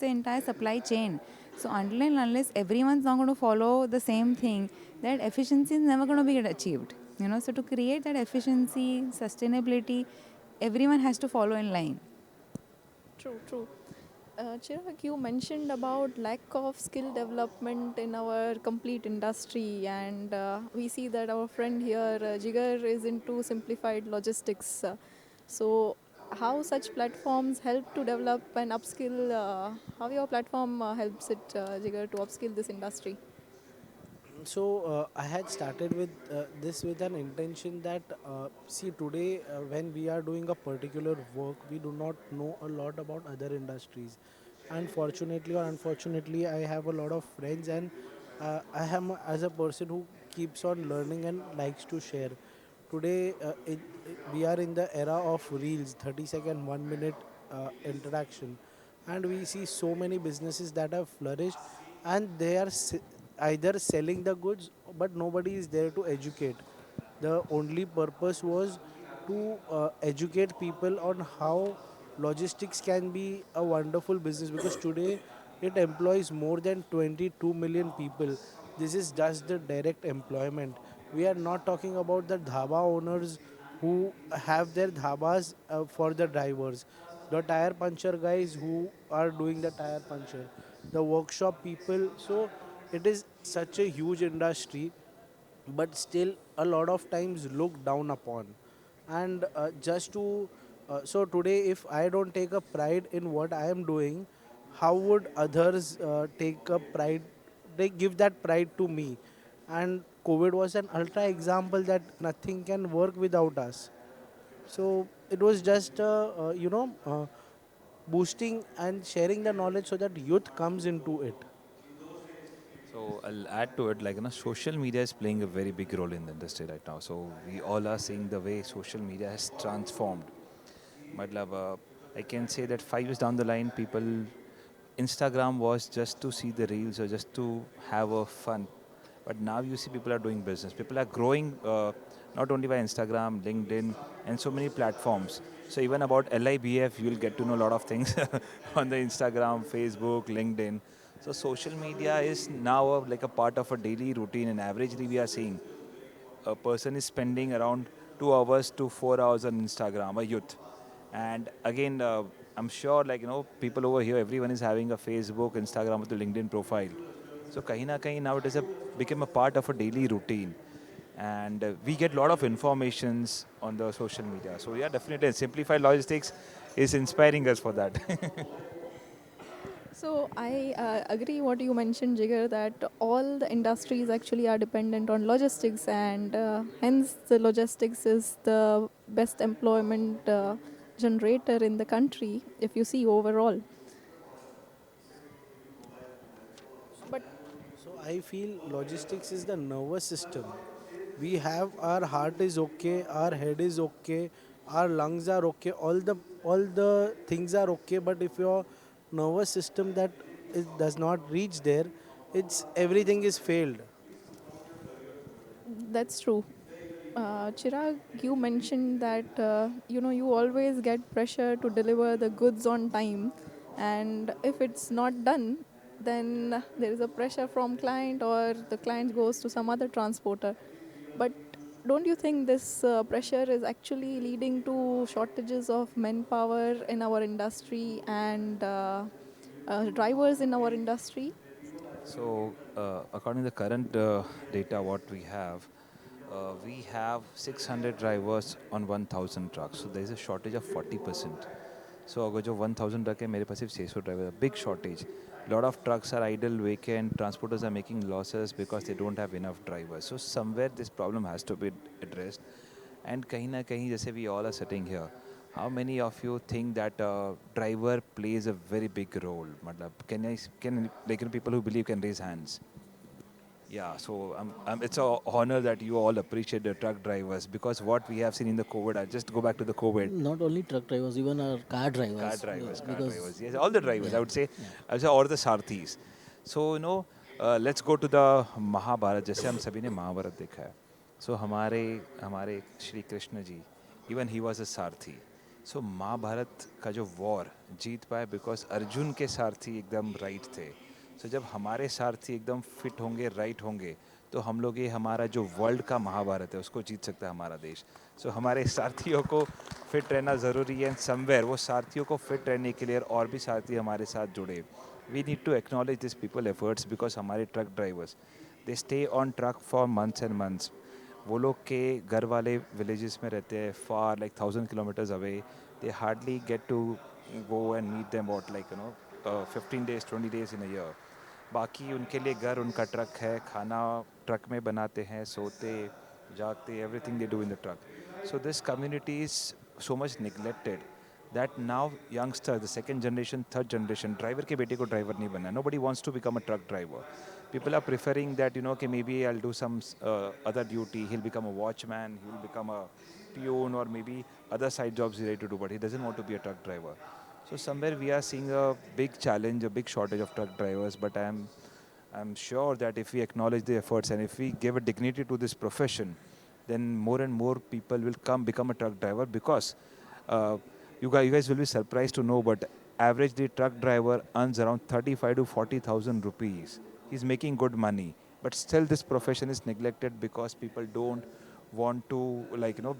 [SPEAKER 3] an entire supply chain. So until and unless everyone's not going to follow the same thing, that efficiency is never going to be achieved. So to create that efficiency, sustainability, everyone has to follow in line.
[SPEAKER 2] True, true. Chirag, you mentioned about lack of skill development in our complete industry, and we see that our friend here, Jigar, is into simplified logistics. So, how such platforms help to develop and upskill? How your platform helps it, Jigar, to upskill this industry?
[SPEAKER 5] So I had started with this with an intention that see today when we are doing a particular work, we do not know a lot about other industries. Unfortunately or unfortunately, I have a lot of friends, and I am as a person who keeps on learning and likes to share. Today we are in the era of reels, 30-second, 1 minute interaction, and we see so many businesses that have flourished, and they are either selling the goods, but nobody is there to educate. The only purpose was to educate people on how logistics can be a wonderful business, because today it employs more than 22 million people. This is just the direct employment. We are not talking about the dhaba owners who have their dhabas for the drivers, the tire puncher guys who are doing the tire puncher, the workshop people. So it is such a huge industry, but still a lot of times looked down upon. And just to so today, if I don't take a pride in what I am doing, how would others take a pride? They give that pride to me. And COVID was an ultra example that nothing can work without us. So it was just boosting and sharing the knowledge so that youth comes into it.
[SPEAKER 1] So I'll add to it, like, social media is playing a very big role in the industry right now. So we all are seeing the way social media has transformed. Matlab, I can say that 5 years down the line, people, Instagram was just to see the reels or just to have a fun. But now you see people are doing business. People are growing not only by Instagram, LinkedIn, and so many platforms. So even about LIBF, you'll get to know a lot of things on the Instagram, Facebook, LinkedIn. So social media is now like a part of a daily routine, and averagely we are seeing a person is spending around 2 hours to 4 hours on Instagram, a youth. And again, I'm sure, like, people over here, everyone is having a Facebook, Instagram, or the LinkedIn profile. So kahin na kahin now it is become a part of a daily routine. And we get a lot of informations on the social media. So yeah, definitely simplified logistics is inspiring us for that.
[SPEAKER 2] So I agree what you mentioned, Jigar, that all the industries actually are dependent on logistics, and hence the logistics is the best employment generator in the country, if you see overall. But
[SPEAKER 5] So I feel logistics is the nervous system. We have our heart is okay, our head is okay, our lungs are okay, all the things are okay. But if your nervous system that it does not reach there, it's everything is failed.
[SPEAKER 2] that's true. Chirag, you mentioned that you always get pressure to deliver the goods on time, and if it's not done, then there is a pressure from client, or the client goes to some other transporter. But don't you think this pressure is actually leading to shortages of manpower in our industry and drivers in our industry?
[SPEAKER 1] So, according to the current data, what we have 600 drivers on 1,000 trucks. So there is a shortage of 40%. So अगर जो 1,000 truck है मेरे पास सिर्फ 600 driver big shortage lot of trucks are idle vacant transporters are making losses because they don't have enough drivers so somewhere this problem has to be addressed and कहीं ना कहीं जैसे we all are sitting here how many of you think that driver plays a very big role मतलब can like people who believe can raise hands. Yeah, so it's a honor that you all appreciate the truck drivers because what we have seen in the COVID, I just go back to the COVID,
[SPEAKER 4] Not only truck drivers, even our car drivers. Because
[SPEAKER 1] yes, all the drivers,
[SPEAKER 4] yeah, yeah.
[SPEAKER 1] I would say, or the Sarthis. So, let's go to the Mahabharata. जैसे हम सभी ने महाभारत देखा है. So, हमारे हमारे Shri Krishna ji, even he was a Sarthi. So, Mahabharat का जो war जीत पाए because अर्जुन के सारथी एकदम right थे. So, जब हमारे सारथी एकदम fit होंगे, right होंगे, तो हम लोग ये हमारा जो वर्ल्ड का महाभारत है उसको जीत सकता है हमारा देश. सो हमारे सारथियों को फिट रहना ज़रूरी है, एंड समवेयर वो सारथियों को फिट रहने के लिए और भी सारथी हमारे साथ जुड़े. We need to acknowledge this people efforts because हमारे truck drivers they stay on truck for months and months. वो लोग के घर वाले विलेजेस में रहते हैं far like 1,000 kilometres away. They hardly get to go and meet them about like 15 days 20 days in a year. बाकी उनके लिए घर उनका ट्रक है, खाना ट्रक में बनाते हैं, सोते जागते, everything they do in the truck. So this community is so much neglected that now youngster the second generation third generation driver के बेटे को ड्राइवर नहीं बनना. Nobody wants to become a truck driver. People are preferring that, okay, maybe I'll do some other duty. He'll become a watchman, he'll become a peon, or maybe other side jobs he's ready to do, but he doesn't want to be a truck driver. So somewhere we are seeing a big challenge, a big shortage of truck drivers, but I'm sure that if we acknowledge the efforts and if we give a dignity to this profession, then more and more people will become a truck driver because uh, you guys will be surprised to know, but average the truck driver earns around 35 to 40,000 rupees. He's making good money, but still this profession is neglected because people don't want to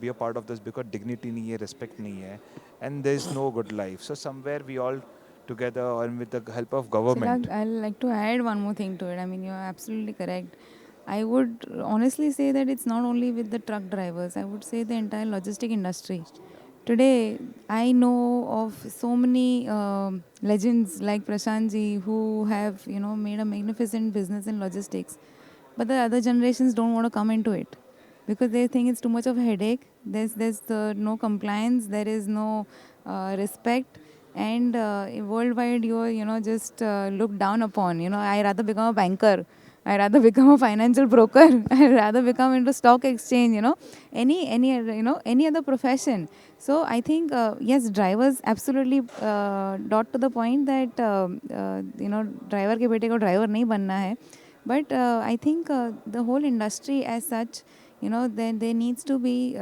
[SPEAKER 1] be a part of this because dignity nahi hai, respect nahi hai, and there is no good life. So somewhere we all together and with the help of government.
[SPEAKER 3] Chirag, I'd like to add one more thing to it. I mean, you're absolutely correct. I would honestly say that it's not only with the truck drivers, I would say the entire logistic industry. Today, I know of so many legends like Prashantji who have, made a magnificent business in logistics. But the other generations don't want to come into it because they think it's too much of a headache. There's no compliance, there is no respect, and worldwide you're just looked down upon. I rather become a banker, I rather become a financial broker, I rather become into stock exchange, any other profession. So I think yes, drivers absolutely dot to the point that driver ke bete ko driver nahi banna hai. But I think the whole industry as such, then there needs to be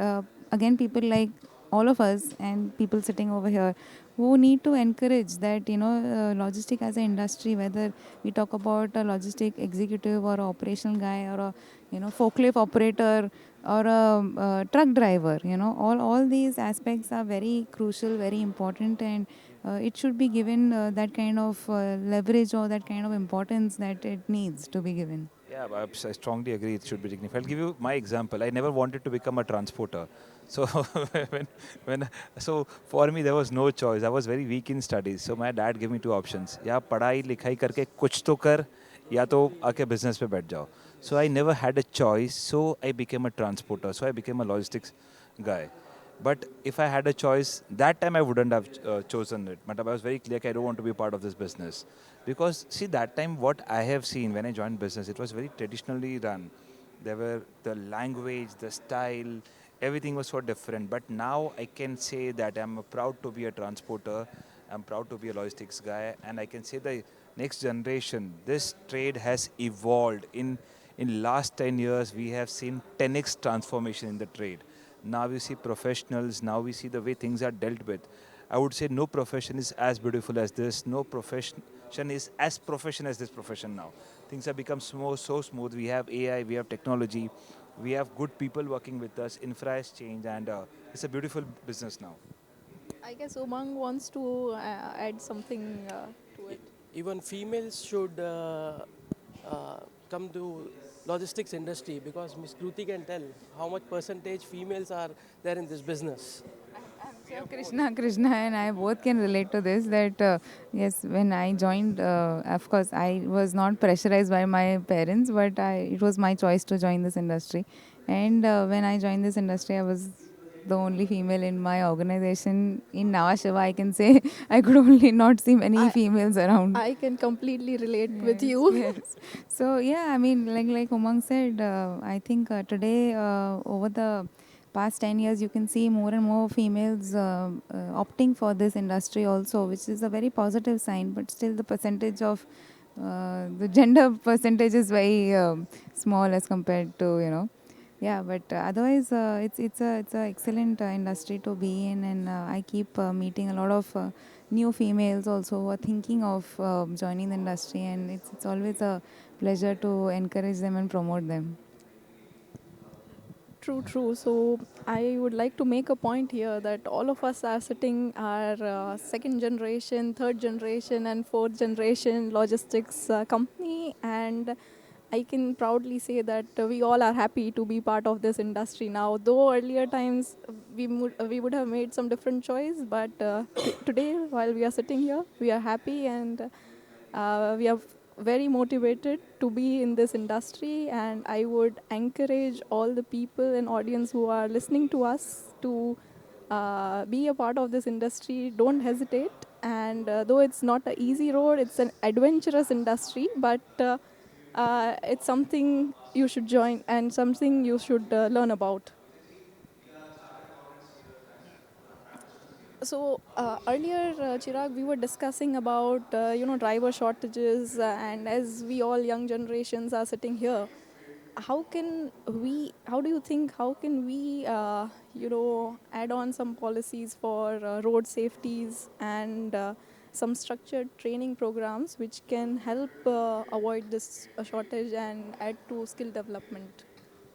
[SPEAKER 3] again people like all of us and people sitting over here who need to encourage that logistic as an industry, whether we talk about a logistic executive or a operational guy or a forklift operator or a truck driver, all these aspects are very crucial, very important, and it should be given that kind of leverage or that kind of importance that it needs to be given.
[SPEAKER 1] Yeah, I strongly agree it should be dignified. I'll give you my example. I never wanted to become a transporter. So when so for me there was no choice. I was very weak in studies. So my dad gave me two options. या पढ़ाई लिखाई करके कुछ तो कर या तो आके business पे बैठ जाओ. So I never had a choice. So I became a transporter. So I became a logistics guy. But if I had a choice, that time I wouldn't have chosen it. But I was very clear, I don't want to be part of this business. Because, see, that time what I have seen when I joined business, it was very traditionally run. There were the language, the style, everything was so different. But now I can say that I'm proud to be a transporter. I'm proud to be a logistics guy. And I can say the next generation, this trade has evolved. In last 10 years, we have seen 10x transformation in the trade. Now we see professionals, now we see the way things are dealt with. I would say no profession is as beautiful as this, no profession is as professional as this profession now. Things have become so smooth. We have AI, we have technology, we have good people working with us, infra has changed, and it's a beautiful business now.
[SPEAKER 2] I guess Umang wants to add something to it.
[SPEAKER 6] Even females should uh, come to logistics industry because Miss Kruti can tell how much percentage females are there in this business.
[SPEAKER 3] I'm sure Krishna and I both can relate to this that yes, when I joined, of course, I was not pressurized by my parents, but it was my choice to join this industry. And when I joined this industry, I was the only female in my organization. In Nhava Sheva, I can say I could only not see many
[SPEAKER 2] I,
[SPEAKER 3] females around.
[SPEAKER 2] I can completely relate with
[SPEAKER 3] Yes,
[SPEAKER 2] you.
[SPEAKER 3] yes. So yeah, I mean, like Umang said, I think today over the past 10 years, you can see more and more females opting for this industry also, which is a very positive sign. But still, the percentage of the gender percentage is very small as compared to Yeah, but otherwise, it's a excellent industry to be in, and I keep meeting a lot of new females also who are thinking of joining the industry, and it's always a pleasure to encourage them and promote them.
[SPEAKER 2] True, true. So I would like to make a point here that all of us are sitting are second generation, third generation, and fourth generation logistics company, and I can proudly say that we all are happy to be part of this industry now. Though earlier times we would have made some different choice, but today while we are sitting here, we are happy and we are very motivated to be in this industry, and I would encourage all the people and audience who are listening to us to be a part of this industry. Don't hesitate, and though it's not an easy road, it's an adventurous industry, but it's something you should join and something you should learn about. So earlier, Chirag, we were discussing about driver shortages, and as we all young generations are sitting here, how do you think, how can we add on some policies for road safeties and some structured training programs which can help avoid this shortage and add to skill development?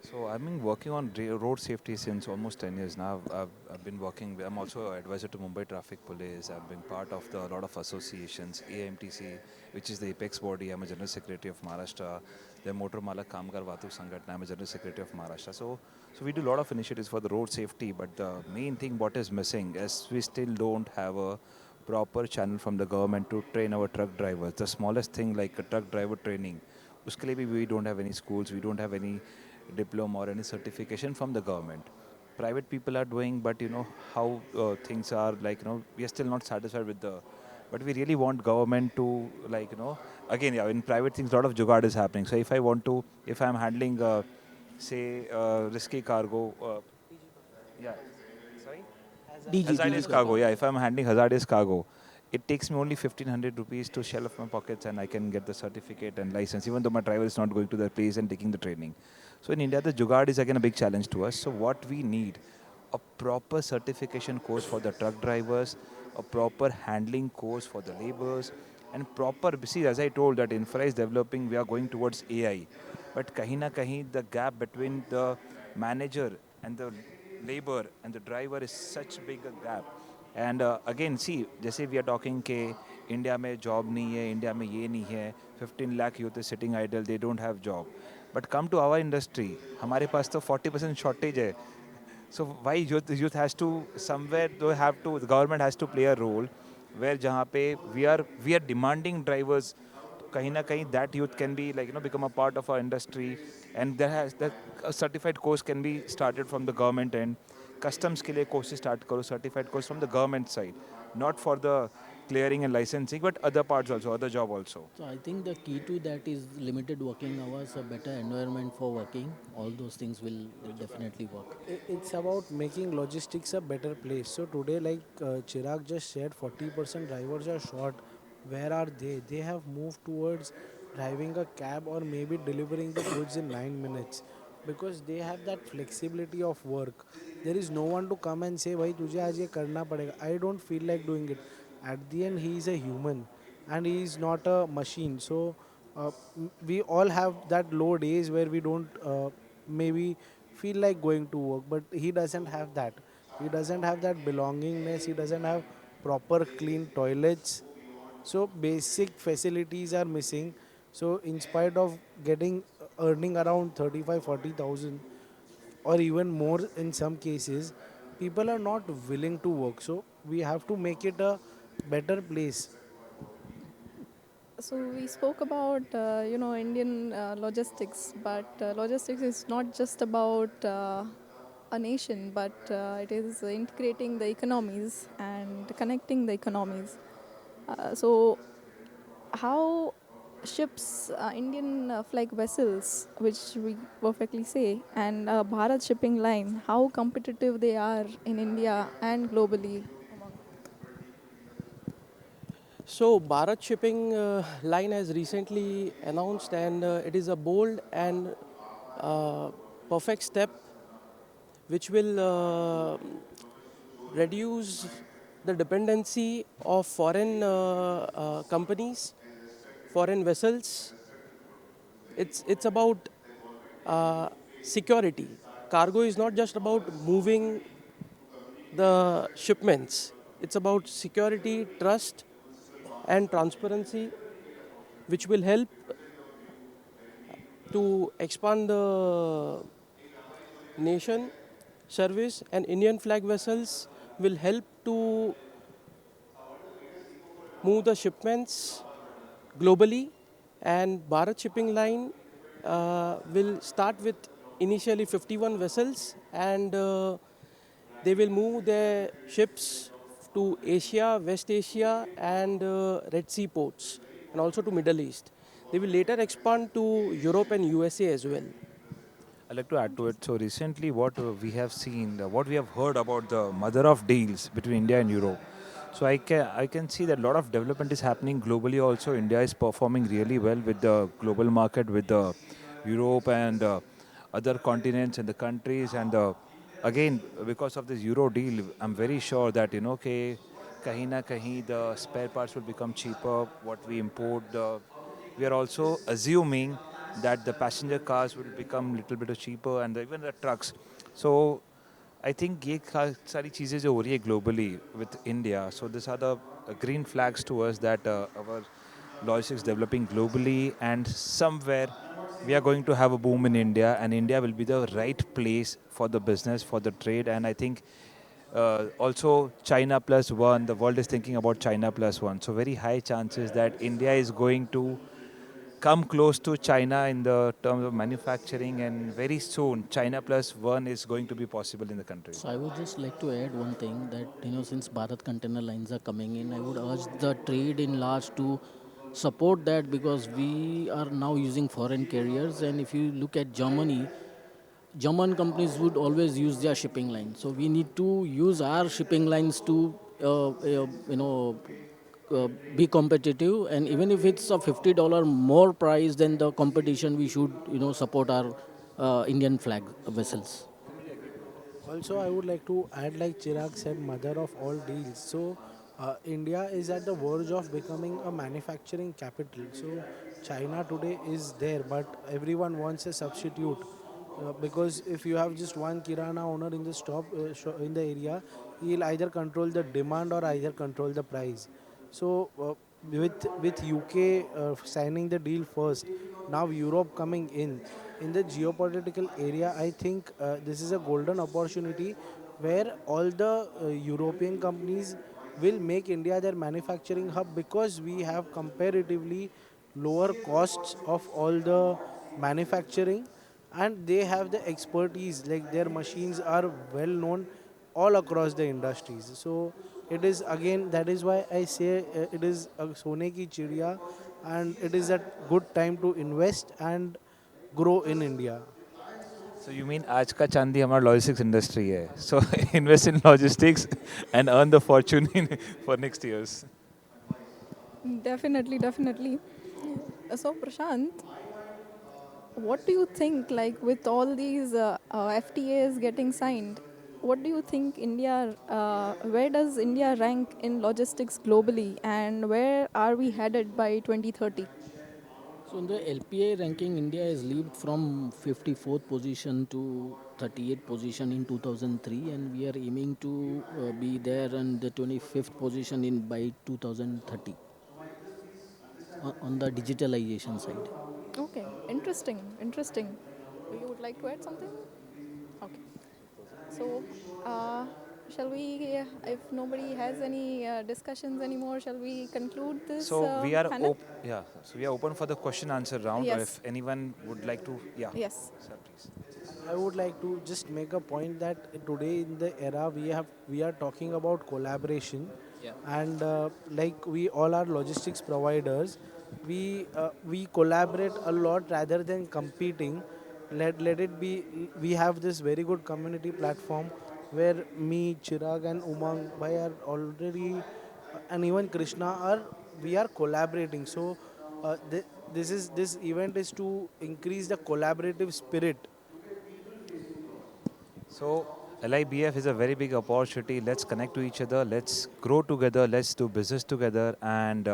[SPEAKER 1] So I've been working on road safety since almost 10 years now. I've been working. I'm also an advisor to Mumbai Traffic Police. I've been part of a lot of associations, AMTC, which is the apex body. I'm a general secretary of Maharashtra. The Motor Malak Kamgar Vatuk Sangatna. I'm a general secretary of Maharashtra. So we do a lot of initiatives for the road safety. But the main thing, what is missing, is we still don't have a proper channel from the government to train our truck drivers. The smallest thing like a truck driver training, uske liye bhi we don't have any schools, we don't have any diploma or any certification from the government. Private people are doing, but you know how things are, like, you know, we are still not satisfied with the, but we really want government to, like, you know, again, yeah, in private things, a lot of jugaad is happening. So if I want to, if I'm handling, say, risky cargo, yeah, sorry? Hazardous cargo, yeah. If I'm handling hazardous cargo, it takes me only 1500 rupees to shell off my pockets and I can get the certificate and license, even though my driver is not going to that place and taking the training. So in India, the jugaad is again a big challenge to us. So what we need, a proper certification course for the truck drivers, a proper handling course for the laborers, and proper, see, as I told, that infra is developing, we are going towards AI. But kahin na kahin, the gap between the manager and the labor and the driver is such big a gap. And again, see, जैसे we are talking के India में job नहीं है, India में ये नहीं है, 15 lakh youth is sitting idle, they don't have job. But come to our industry, हमारे पास तो 40% shortage है. So why youth has to somewhere, they have to, the government has to play a role where जहाँ पे we are demanding drivers, कहीं ना कहीं that youth can be, like, you know, become a part of our industry, and there has that a certified course can be started from the government end. Customs के लिए courses start करो, certified course from the government side, not for the clearing and licensing, but other parts also, other job also.
[SPEAKER 4] So I think the key to that is limited working hours, a better environment for working. All those things will definitely work.
[SPEAKER 5] It's about making logistics a better place. So today, like Chirag just said, 40% drivers are short. Where are they? They have moved towards driving a cab or maybe delivering the goods in 9 minutes because they have that flexibility of work. There is no one to come and say, "Bhai, तुझे आज ये करना पड़ेगा." I don't feel like doing it. At the end, he is a human and he is not a machine. So we all have that low days where we don't maybe feel like going to work, but he doesn't have that. He doesn't have that belongingness. He doesn't have proper clean toilets. So basic facilities are missing. So in spite of getting earning around 35 40,000 or even more in some cases, people are not willing to work. So we have to make it a better place.
[SPEAKER 2] So we spoke about Indian logistics, but logistics is not just about a nation, but it is integrating the economies and connecting the economies. So how ships, Indian flag vessels, which we perfectly say, and Bharat shipping line, how competitive they are in India and globally?
[SPEAKER 6] So Bharat Shipping Line has recently announced, and it is a bold and uh, perfect step which will reduce the dependency of foreign companies, foreign vessels. It's about uh, security. Cargo is not just about moving the shipments. It's about security, trust, and transparency, which will help to expand the nation service. And Indian flag vessels will help to move the shipments globally. And Bharat Shipping Line will start with initially 51 vessels, and they will move their ships to Asia, West Asia, and Red Sea ports, and also to Middle East. They will later expand to Europe and USA as well.
[SPEAKER 1] I'd like to add to it. So recently, what we have seen, what we have heard about the mother of deals between India and Europe. So I can see that a lot of development is happening globally. Also, India is performing really well with the global market, with the Europe and other continents and the countries. And again, because of this Euro deal, I'm very sure that okay, kahin na kahin the spare parts will become cheaper. What we import, we are also assuming that the passenger cars will become little bit cheaper and even the trucks. So I think ये सारी चीज़ें जो हो रही है globally with India, so these are the green flags to us that our logistics developing globally, and somewhere we are going to have a boom in India, and India will be the right place for the business, for the trade. And I think also China plus one, the world is thinking about China plus one. So very high chances that India is going to come close to China in the terms of manufacturing, and very soon China plus one is going to be possible in the country.
[SPEAKER 4] So I would just like to add one thing that since Bharat container lines are coming in, I would urge the trade in large to support that, because we are now using foreign carriers, and if you look at Germany, German companies would always use their shipping lines. So we need to use our shipping lines to be competitive, and even if it's a $50 more price than the competition, we should support our Indian flag vessels.
[SPEAKER 5] Also, I would like to add, like Chirag said, mother of all deals. So, India is at the verge of becoming a manufacturing capital. So, China today is there, but everyone wants a substitute. Because if you have just one kirana owner in the in the area, he'll either control the demand or either control the price. So with UK signing the deal first, now Europe coming in the geopolitical area, I think this is a golden opportunity where all the European companies will make India their manufacturing hub, because we have comparatively lower costs of all the manufacturing, and they have the expertise, like their machines are well known all across the industries. So it is, again, that is why I say it is a sone ki chidiya, and it is a good time to invest and grow in India.
[SPEAKER 1] So you mean आज का चांदी हमारा logistics industry है. So invest in logistics and earn the fortune for next years.
[SPEAKER 2] Definitely, definitely. So, Prashant, what do you think, like with all these FTAs getting signed, what do you think where does India rank in logistics globally, and where are we headed by 2030?
[SPEAKER 4] So in the LPA ranking, India has leaped from 54th position to 38th position in 2003, and we are aiming to be there on the 25th position in by 2030 on the digitalization side.
[SPEAKER 2] Okay, interesting, interesting. You would like to add something? Okay. So, shall we, if nobody has any discussions anymore, shall we conclude this
[SPEAKER 1] So we are
[SPEAKER 2] panel?
[SPEAKER 1] yeah. So we are open for the question answer round. Or
[SPEAKER 2] Yes,
[SPEAKER 1] if anyone would like to, yeah,
[SPEAKER 2] yes.
[SPEAKER 1] sir, please.
[SPEAKER 5] I would like to just make a point that today in the era we are talking about collaboration,
[SPEAKER 1] Yeah.
[SPEAKER 5] and like we all are logistics providers, we collaborate a lot rather than competing. Let it be. We have this very good community platform where me, Chirag, and Umang Bhai are already, and even Krishna are, we are collaborating. So this event is to increase the collaborative spirit
[SPEAKER 1] So LIBF is a very big opportunity. Let's connect to each other. Let's grow together. Let's do business together. And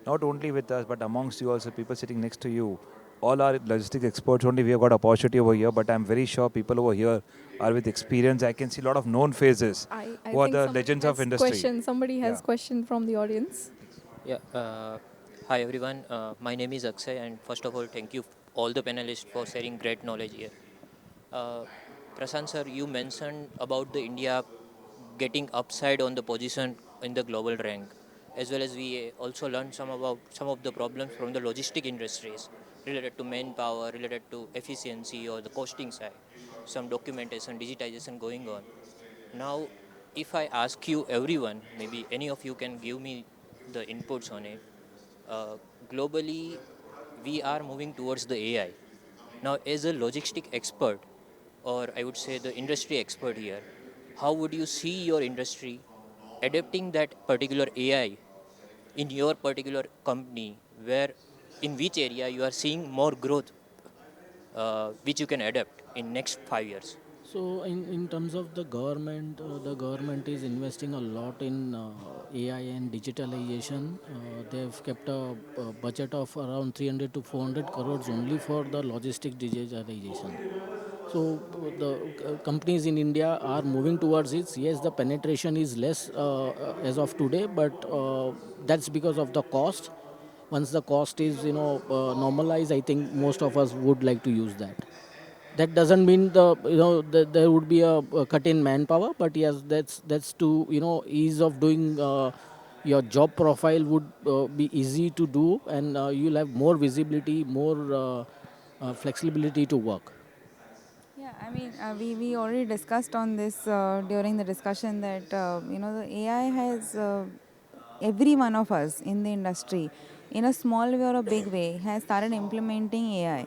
[SPEAKER 1] not only with us, but amongst you also, people sitting next to you. All our logistics experts only we have got opportunity over here, but I'm very sure people over here are with experience. I can see a lot of known faces
[SPEAKER 2] I
[SPEAKER 1] who are
[SPEAKER 2] think
[SPEAKER 1] the legends of industry.
[SPEAKER 2] somebody
[SPEAKER 1] Yeah.
[SPEAKER 2] has question from the audience.
[SPEAKER 7] Yeah. Hi everyone. My name is Akshay, and first of all, thank you all the panelists for sharing great knowledge here. Uh, Prashant sir, you mentioned about the India getting upside on the position in the global rank, as well as we also learned some about some of the problems from the logistic industries related to manpower, related to efficiency or the costing side, some documentation, digitization going on. Now, if I ask you, everyone, maybe any of you can give me the inputs on it. Uh, Globally, we are moving towards the AI. Now, as a logistic expert, or I would say the industry expert here, how would you see your industry adapting that particular AI in your particular company, where in which area you are seeing more growth, which you can adapt in next 5 years?
[SPEAKER 4] So in terms of the government is investing a lot in AI and digitalization. They've kept a budget of around 300 to 400 crores only for the logistic digitalization. So the companies in India are moving towards it. Yes, the penetration is less as of today, but that's because of the cost. Once the cost is normalized, I think most of us would like to use that. That doesn't mean there would be a cut in manpower, but yes, that's to ease of doing. Your job profile would be easy to do, and you'll have more visibility, more flexibility to work.
[SPEAKER 3] Yeah, I mean, we already discussed on this during the discussion that the AI has every one of us in the industry, in a small way or a big way, has started implementing AI.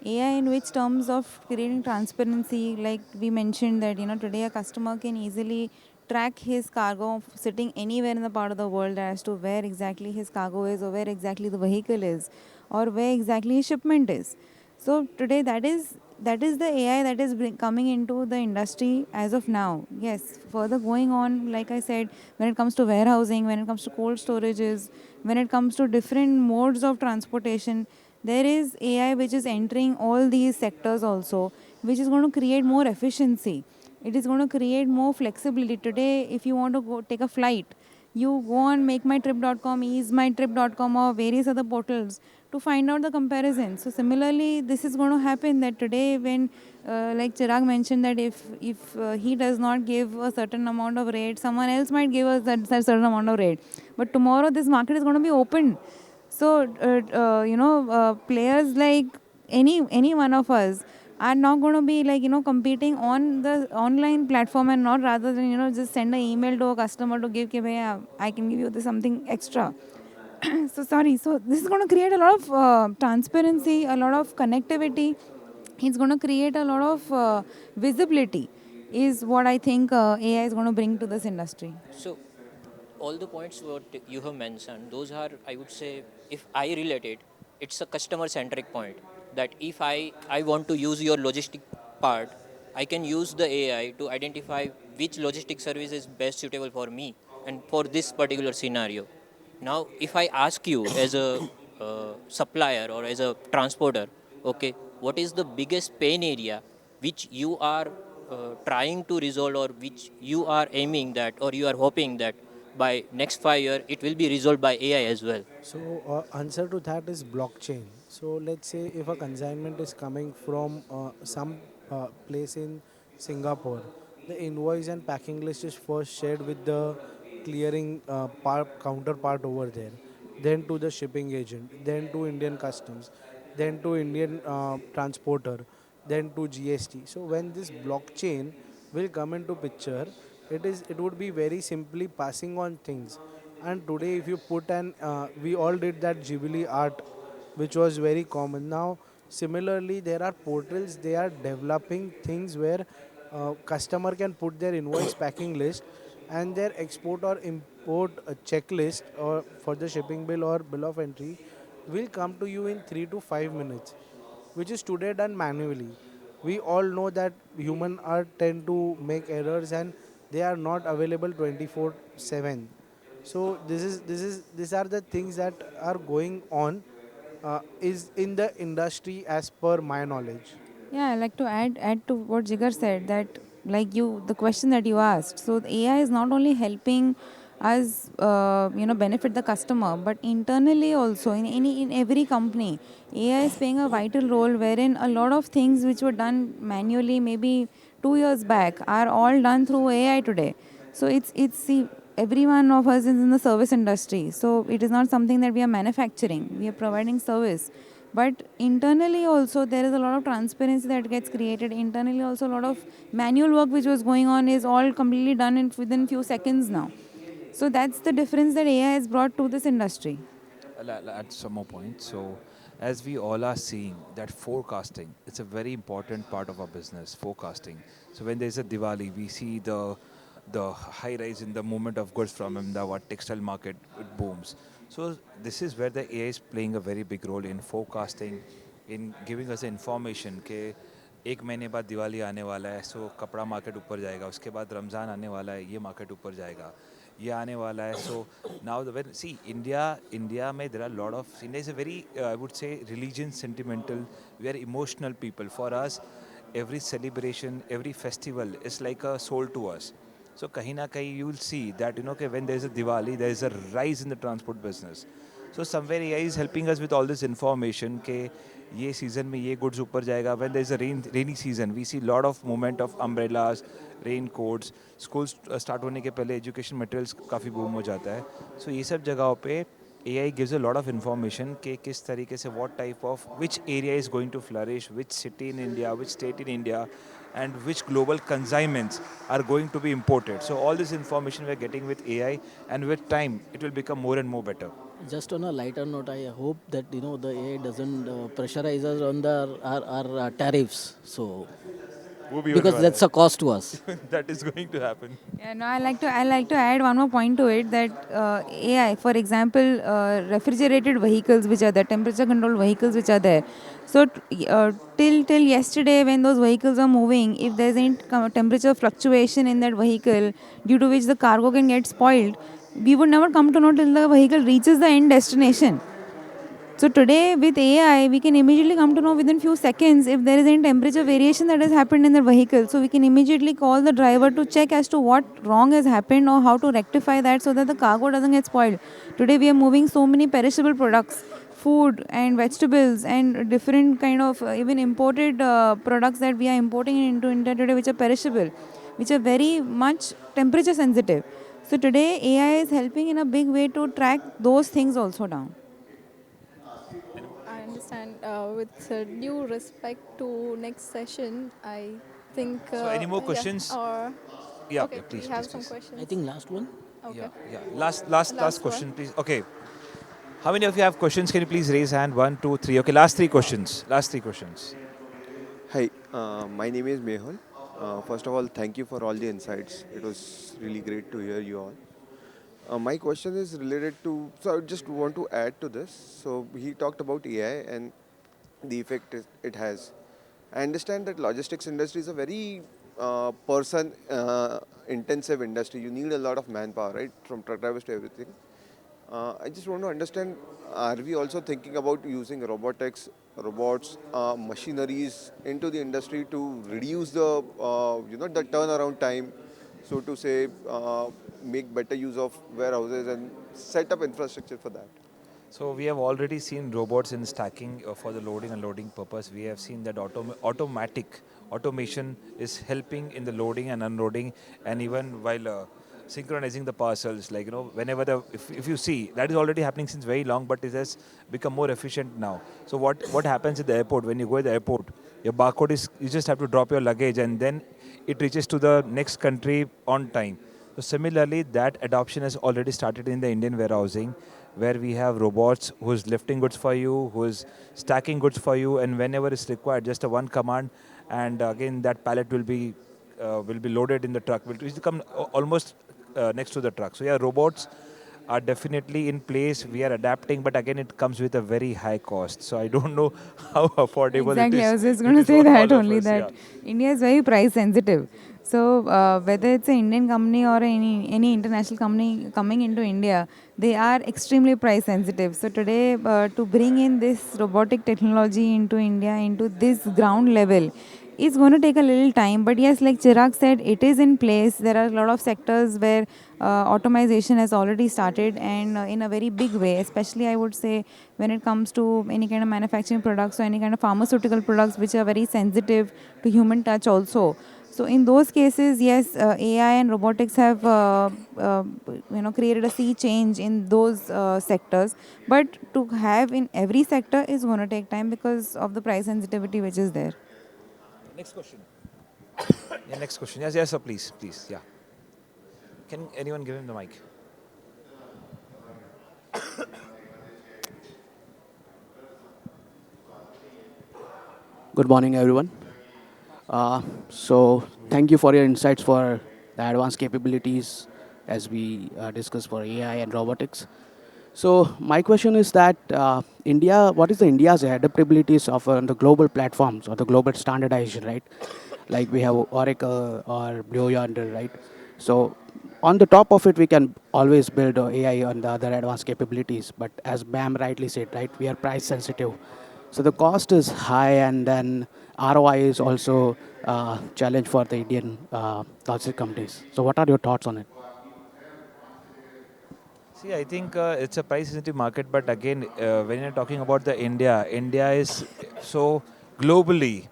[SPEAKER 3] AI in which terms of creating transparency, like we mentioned that today a customer can easily track his cargo sitting anywhere in the part of the world as to where exactly his cargo is or where exactly the vehicle is or where exactly his shipment is. So today that is the AI that is coming into the industry as of now. Yes, further going on, like I said, when it comes to warehousing, when it comes to cold storages, when it comes to different modes of transportation, there is AI which is entering all these sectors also, which is going to create more efficiency. It is going to create more flexibility. Today, if you want to go take a flight, you go on makemytrip.com, easemytrip.com, or various other portals to find out the comparison. So similarly, this is going to happen that today when like Chirag mentioned that if he does not give a certain amount of rate, someone else might give us that certain amount of rate. But tomorrow this market is going to be open. So players like any one of us are not going to be like competing on the online platform, and not rather than just send an email to a customer to give कि भैया I can give you this something extra. So sorry. So this is going to create a lot of transparency, a lot of connectivity. It's going to create a lot of visibility. Is what I think AI is going to bring to this industry.
[SPEAKER 7] So all the points what you have mentioned, those are, I would say, if I relate it, it's a customer centric point. That if I want to use your logistic part, I can use the AI to identify which logistic service is best suitable for me and for this particular scenario. Now, if I ask you as a supplier or as a transporter, okay, what is the biggest pain area which you are trying to resolve, or which you are aiming that, or you are hoping that by next 5 years it will be resolved by AI as well?
[SPEAKER 5] So, answer to that is blockchain. So, let's say if a consignment is coming from some place in Singapore, the invoice and packing list is first shared with the clearing counterpart over there, then to the shipping agent, then to Indian customs, then to Indian transporter, then to GST. So, when this blockchain will come into picture, it would be very simply passing on things. And today if you put an we all did that Ghibli art which was very common. Now similarly there are portals, they are developing things where customer can put their invoice packing list and their export or import checklist or for the shipping bill or bill of entry will come to you in 3 to 5 minutes, which is today done manually. We all know that human are tend to make errors, and they are not available 24/7. So these are the things that are going on is in the industry as per my knowledge.
[SPEAKER 3] Yeah, I like to add to what Jigar said, that like you, the question that you asked. So the AI is not only helping us, benefit the customer, but internally also in every company, AI is playing a vital role, wherein a lot of things which were done manually maybe 2 years back are all done through AI today. So it's see, every one of us is in the service industry. So it is not something that we are manufacturing. We are providing service. But internally also there is a lot of transparency that gets created. Internally also a lot of manual work which was going on is all completely done in within few seconds now. So that's the difference that AI has brought to this industry.
[SPEAKER 1] I'll add some more points. So, as we all are seeing that forecasting, it's a very important part of our business. Forecasting. So when there's a Diwali, we see the high rise in the movement of goods from Ahmedabad textile market. It booms. So this is where the AI is playing a very big role in forecasting, in giving us information कि एक महीने बाद दिवाली आने वाला है, सो कपड़ा market ऊपर जाएगा, उसके बाद रमज़ान आने वाला है, ये मार्केट ऊपर जाएगा, ये आने वाला है. So now when see India में there are a lot of, India is a very I would say religion sentimental, we are emotional people. For us every celebration, every festival is like a soul to us. So kahin na kahin you will see that when there is a Diwali there is a rise in the transport business. So somewhere AI is helping us with all this information के ये season में ये goods ऊपर जाएगा. When there is a rainy season, we see lot of movement of umbrellas, raincoats. Schools start होने के पहले education materials काफ़ी boom हो जाता है. So ये सब जगहों पे AI gives a lot of information कि किस तरीके से what type of which area is going to flourish, which city in India, which state in India, and which global consignments are going to be imported. So all this information we are getting with AI, and with time it will become more and more better.
[SPEAKER 4] Just on a lighter note, I hope that the AI doesn't pressurize us on our tariffs. So
[SPEAKER 1] वो भी होने
[SPEAKER 4] because
[SPEAKER 1] वाला
[SPEAKER 4] that's a cost to us.
[SPEAKER 1] है. That is going to happen.
[SPEAKER 3] Yeah, no, I like to add one more point to it, that AI, for example, refrigerated vehicles which are there, temperature controlled vehicles which are there. So till yesterday, when those vehicles are moving, if there's any temperature fluctuation in that vehicle due to which the cargo can get spoiled, we would never come to know till the vehicle reaches the end destination. So today with AI, we can immediately come to know within few seconds if there is any temperature variation that has happened in the vehicle. So we can immediately call the driver to check as to what wrong has happened or how to rectify that so that the cargo doesn't get spoiled. Today we are moving so many perishable products, food and vegetables and different kind of even imported products that we are importing into India today, which are perishable, which are very much temperature sensitive. So today AI is helping in a big way to track those things also down.
[SPEAKER 2] I understand. With due respect to next session, I think,
[SPEAKER 1] So any more
[SPEAKER 2] yeah,
[SPEAKER 1] questions?
[SPEAKER 2] or
[SPEAKER 1] Yeah,
[SPEAKER 2] okay,
[SPEAKER 1] yeah,
[SPEAKER 2] we
[SPEAKER 1] please, please,
[SPEAKER 2] have some
[SPEAKER 1] please.
[SPEAKER 4] I
[SPEAKER 2] questions.
[SPEAKER 4] think last one.
[SPEAKER 2] Okay,
[SPEAKER 1] Yeah, yeah. Last
[SPEAKER 2] last
[SPEAKER 1] question,
[SPEAKER 2] one.
[SPEAKER 1] please. Okay. How many of you have questions? Can you please raise hand? One, two, three. Okay, last three questions. Last three questions.
[SPEAKER 8] Hi, my name is Mehul. First of all, thank you for all the insights. It was really great to hear you all. My question is related to, so I just want to add to this. So he talked about AI and the effect it has. I understand that logistics industry is a very person intensive industry. You need a lot of manpower, right? From truck drivers to everything. I just want to understand, are we also thinking about using robots, machineries into the industry to reduce the turnaround time, so to say, make better use of warehouses and set up infrastructure for that?
[SPEAKER 1] So we have already seen robots in stacking for the loading and loading purpose. We have seen that automation is helping in the loading and unloading, and even while synchronizing the parcels. Like whenever if you see that is already happening since very long, but it has become more efficient now. So what happens at the airport when you go to the airport? Your barcode is you just have to drop your luggage and then it reaches to the next country on time. So similarly, that adoption has already started in the Indian warehousing, where we have robots who's lifting goods for you, who's stacking goods for you, and whenever it's required, just a one command, and again that pallet will be loaded in the truck. Will come almost next to the truck. So yeah, robots are definitely in place. We are adapting, but again, it comes with a very high cost. So I don't know how affordable it
[SPEAKER 3] Exactly, I
[SPEAKER 1] is.
[SPEAKER 3] was just going
[SPEAKER 1] It
[SPEAKER 3] to
[SPEAKER 1] is
[SPEAKER 3] say
[SPEAKER 1] for
[SPEAKER 3] that
[SPEAKER 1] all of
[SPEAKER 3] only,
[SPEAKER 1] us.
[SPEAKER 3] that
[SPEAKER 1] Yeah.
[SPEAKER 3] India is very price sensitive. So whether it's an Indian company or any international company coming into India, they are extremely price sensitive. So today, to bring in this robotic technology into India, into this ground level, it's going to take a little time. But yes, like Chirag said, it is in place. There are a lot of sectors where automation has already started, and in a very big way, especially I would say when it comes to any kind of manufacturing products or any kind of pharmaceutical products which are very sensitive to human touch also. So in those cases, yes, AI and robotics have created a sea change in those sectors. But to have in every sector is going to take time because of the price sensitivity which is there.
[SPEAKER 1] Next question. Yeah, next question. Yes, yes, sir, please, please. Yeah. Can anyone give him the mic?
[SPEAKER 9] Good morning, everyone. So, thank you for your insights for the advanced capabilities as we discuss for AI and robotics. So, my question is that India, what is the India's adaptabilities of the global platforms or the global standardization, right? Like we have Oracle or Blue Yonder, right? So, on the top of it, we can always build AI on the other advanced capabilities. But as Bam rightly said, right, we are price sensitive. So the cost is high, and then ROI is also challenge for the Indian logistic companies. So what are your thoughts on it?
[SPEAKER 1] See, I think it's a price-sensitive market, but again, when you're talking about the India, India is so globally.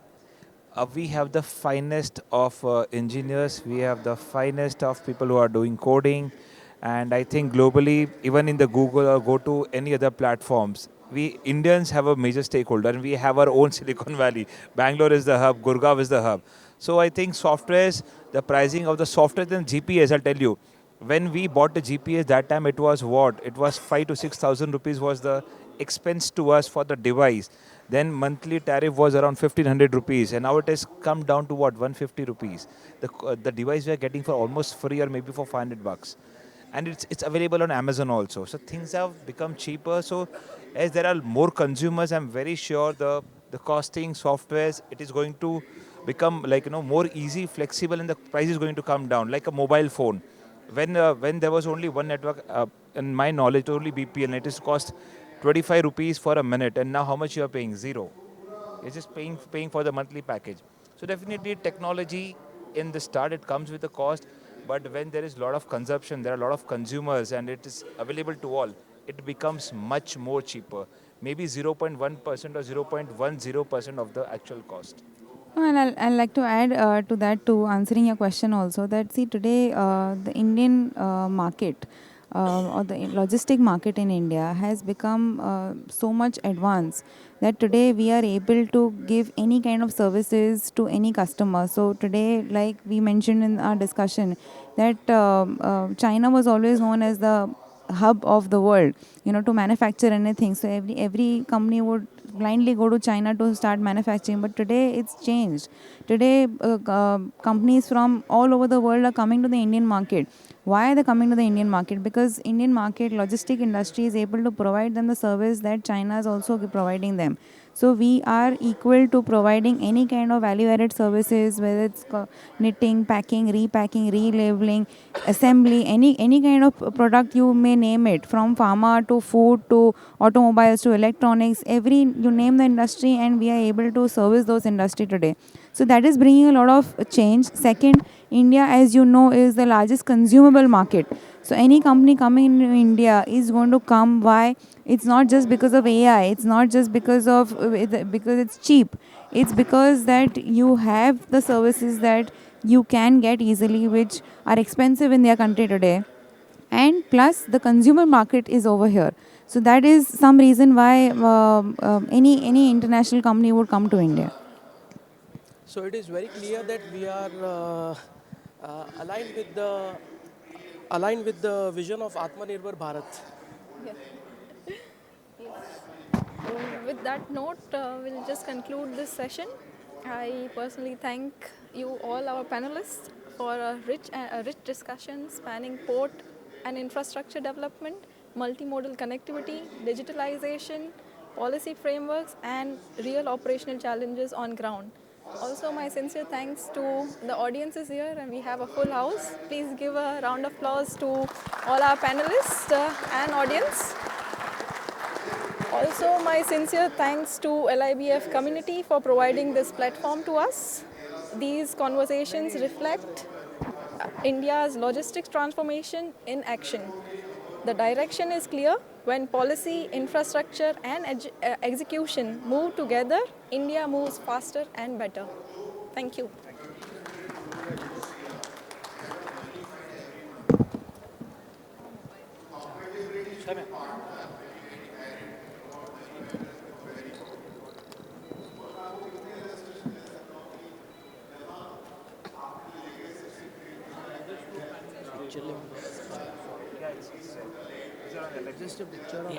[SPEAKER 1] We have the finest of engineers. We have the finest of people who are doing coding, and I think globally, even in the Google or go to any other platforms, we Indians have a major stakeholder, and we have our own Silicon Valley. Bangalore is the hub. Gurgaon is the hub. So I think softwares, the pricing of the software and GPS, I'll tell you. When we bought the GPS, that time it was what? It was 5 to 6,000 rupees was the expense to us for the device. Then monthly tariff was around 1,500 rupees, and now it has come down to what? 150 rupees. The device we are getting for almost free or maybe for 500 bucks, and it's available on Amazon also. So things have become cheaper. So as there are more consumers, I'm very sure the costing softwares, it is going to become like more easy, flexible, and the price is going to come down like a mobile phone. When there was only one network, in my knowledge, only BPL, and it is cost 25 rupees for a minute, and now how much you are paying? Zero. You're just paying for the monthly package. So definitely technology in the start it comes with a cost, but when there is a lot of consumption, there are a lot of consumers, and it is available to all, it becomes much more cheaper. Maybe 0.1% or 0.10% of the actual cost.
[SPEAKER 3] And I'll like to add to that, to answering your question also, that see today the Indian market or the logistic market in India has become so much advanced that today we are able to give any kind of services to any customer. So today, like we mentioned in our discussion, that China was always known as the hub of the world, to manufacture anything. So every company would blindly go to China to start manufacturing. But today it's changed. Today companies from all over the world are coming to the Indian market. Why are they coming to the Indian market? Because Indian market logistic industry is able to provide them the service that China is also providing them. So we are equal to providing any kind of value-added services, whether it's knitting, packing, repacking, relabeling, assembly, any kind of product you may name it, from pharma to food to automobiles to electronics, every you name the industry, and we are able to service those industry today. So that is bringing a lot of change. Second, India, as you know, is the largest consumable market. So any company coming into India is going to come. Why? It's not just because of AI. It's not just because it's cheap. It's because that you have the services that you can get easily, which are expensive in their country today, and plus the consumer market is over here. So that is some reason why any international company would come to India.
[SPEAKER 6] So it is very clear that we are aligned with the vision of Atmanirbhar Bharat.
[SPEAKER 2] Yeah. With that note, we'll just conclude this session. I personally thank you all, our panelists, for a rich discussion spanning port, and infrastructure development, multimodal connectivity, digitalization, policy frameworks, and real operational challenges on ground. Also, my sincere thanks to the audiences here, and we have a full house. Please give a round of applause to all our panelists and audience. Also, my sincere thanks to LIBF community for providing this platform to us. These conversations reflect India's logistics transformation in action. The direction is clear. When policy, infrastructure, and execution move together, India moves faster and better. Thank you.
[SPEAKER 4] Just a picture of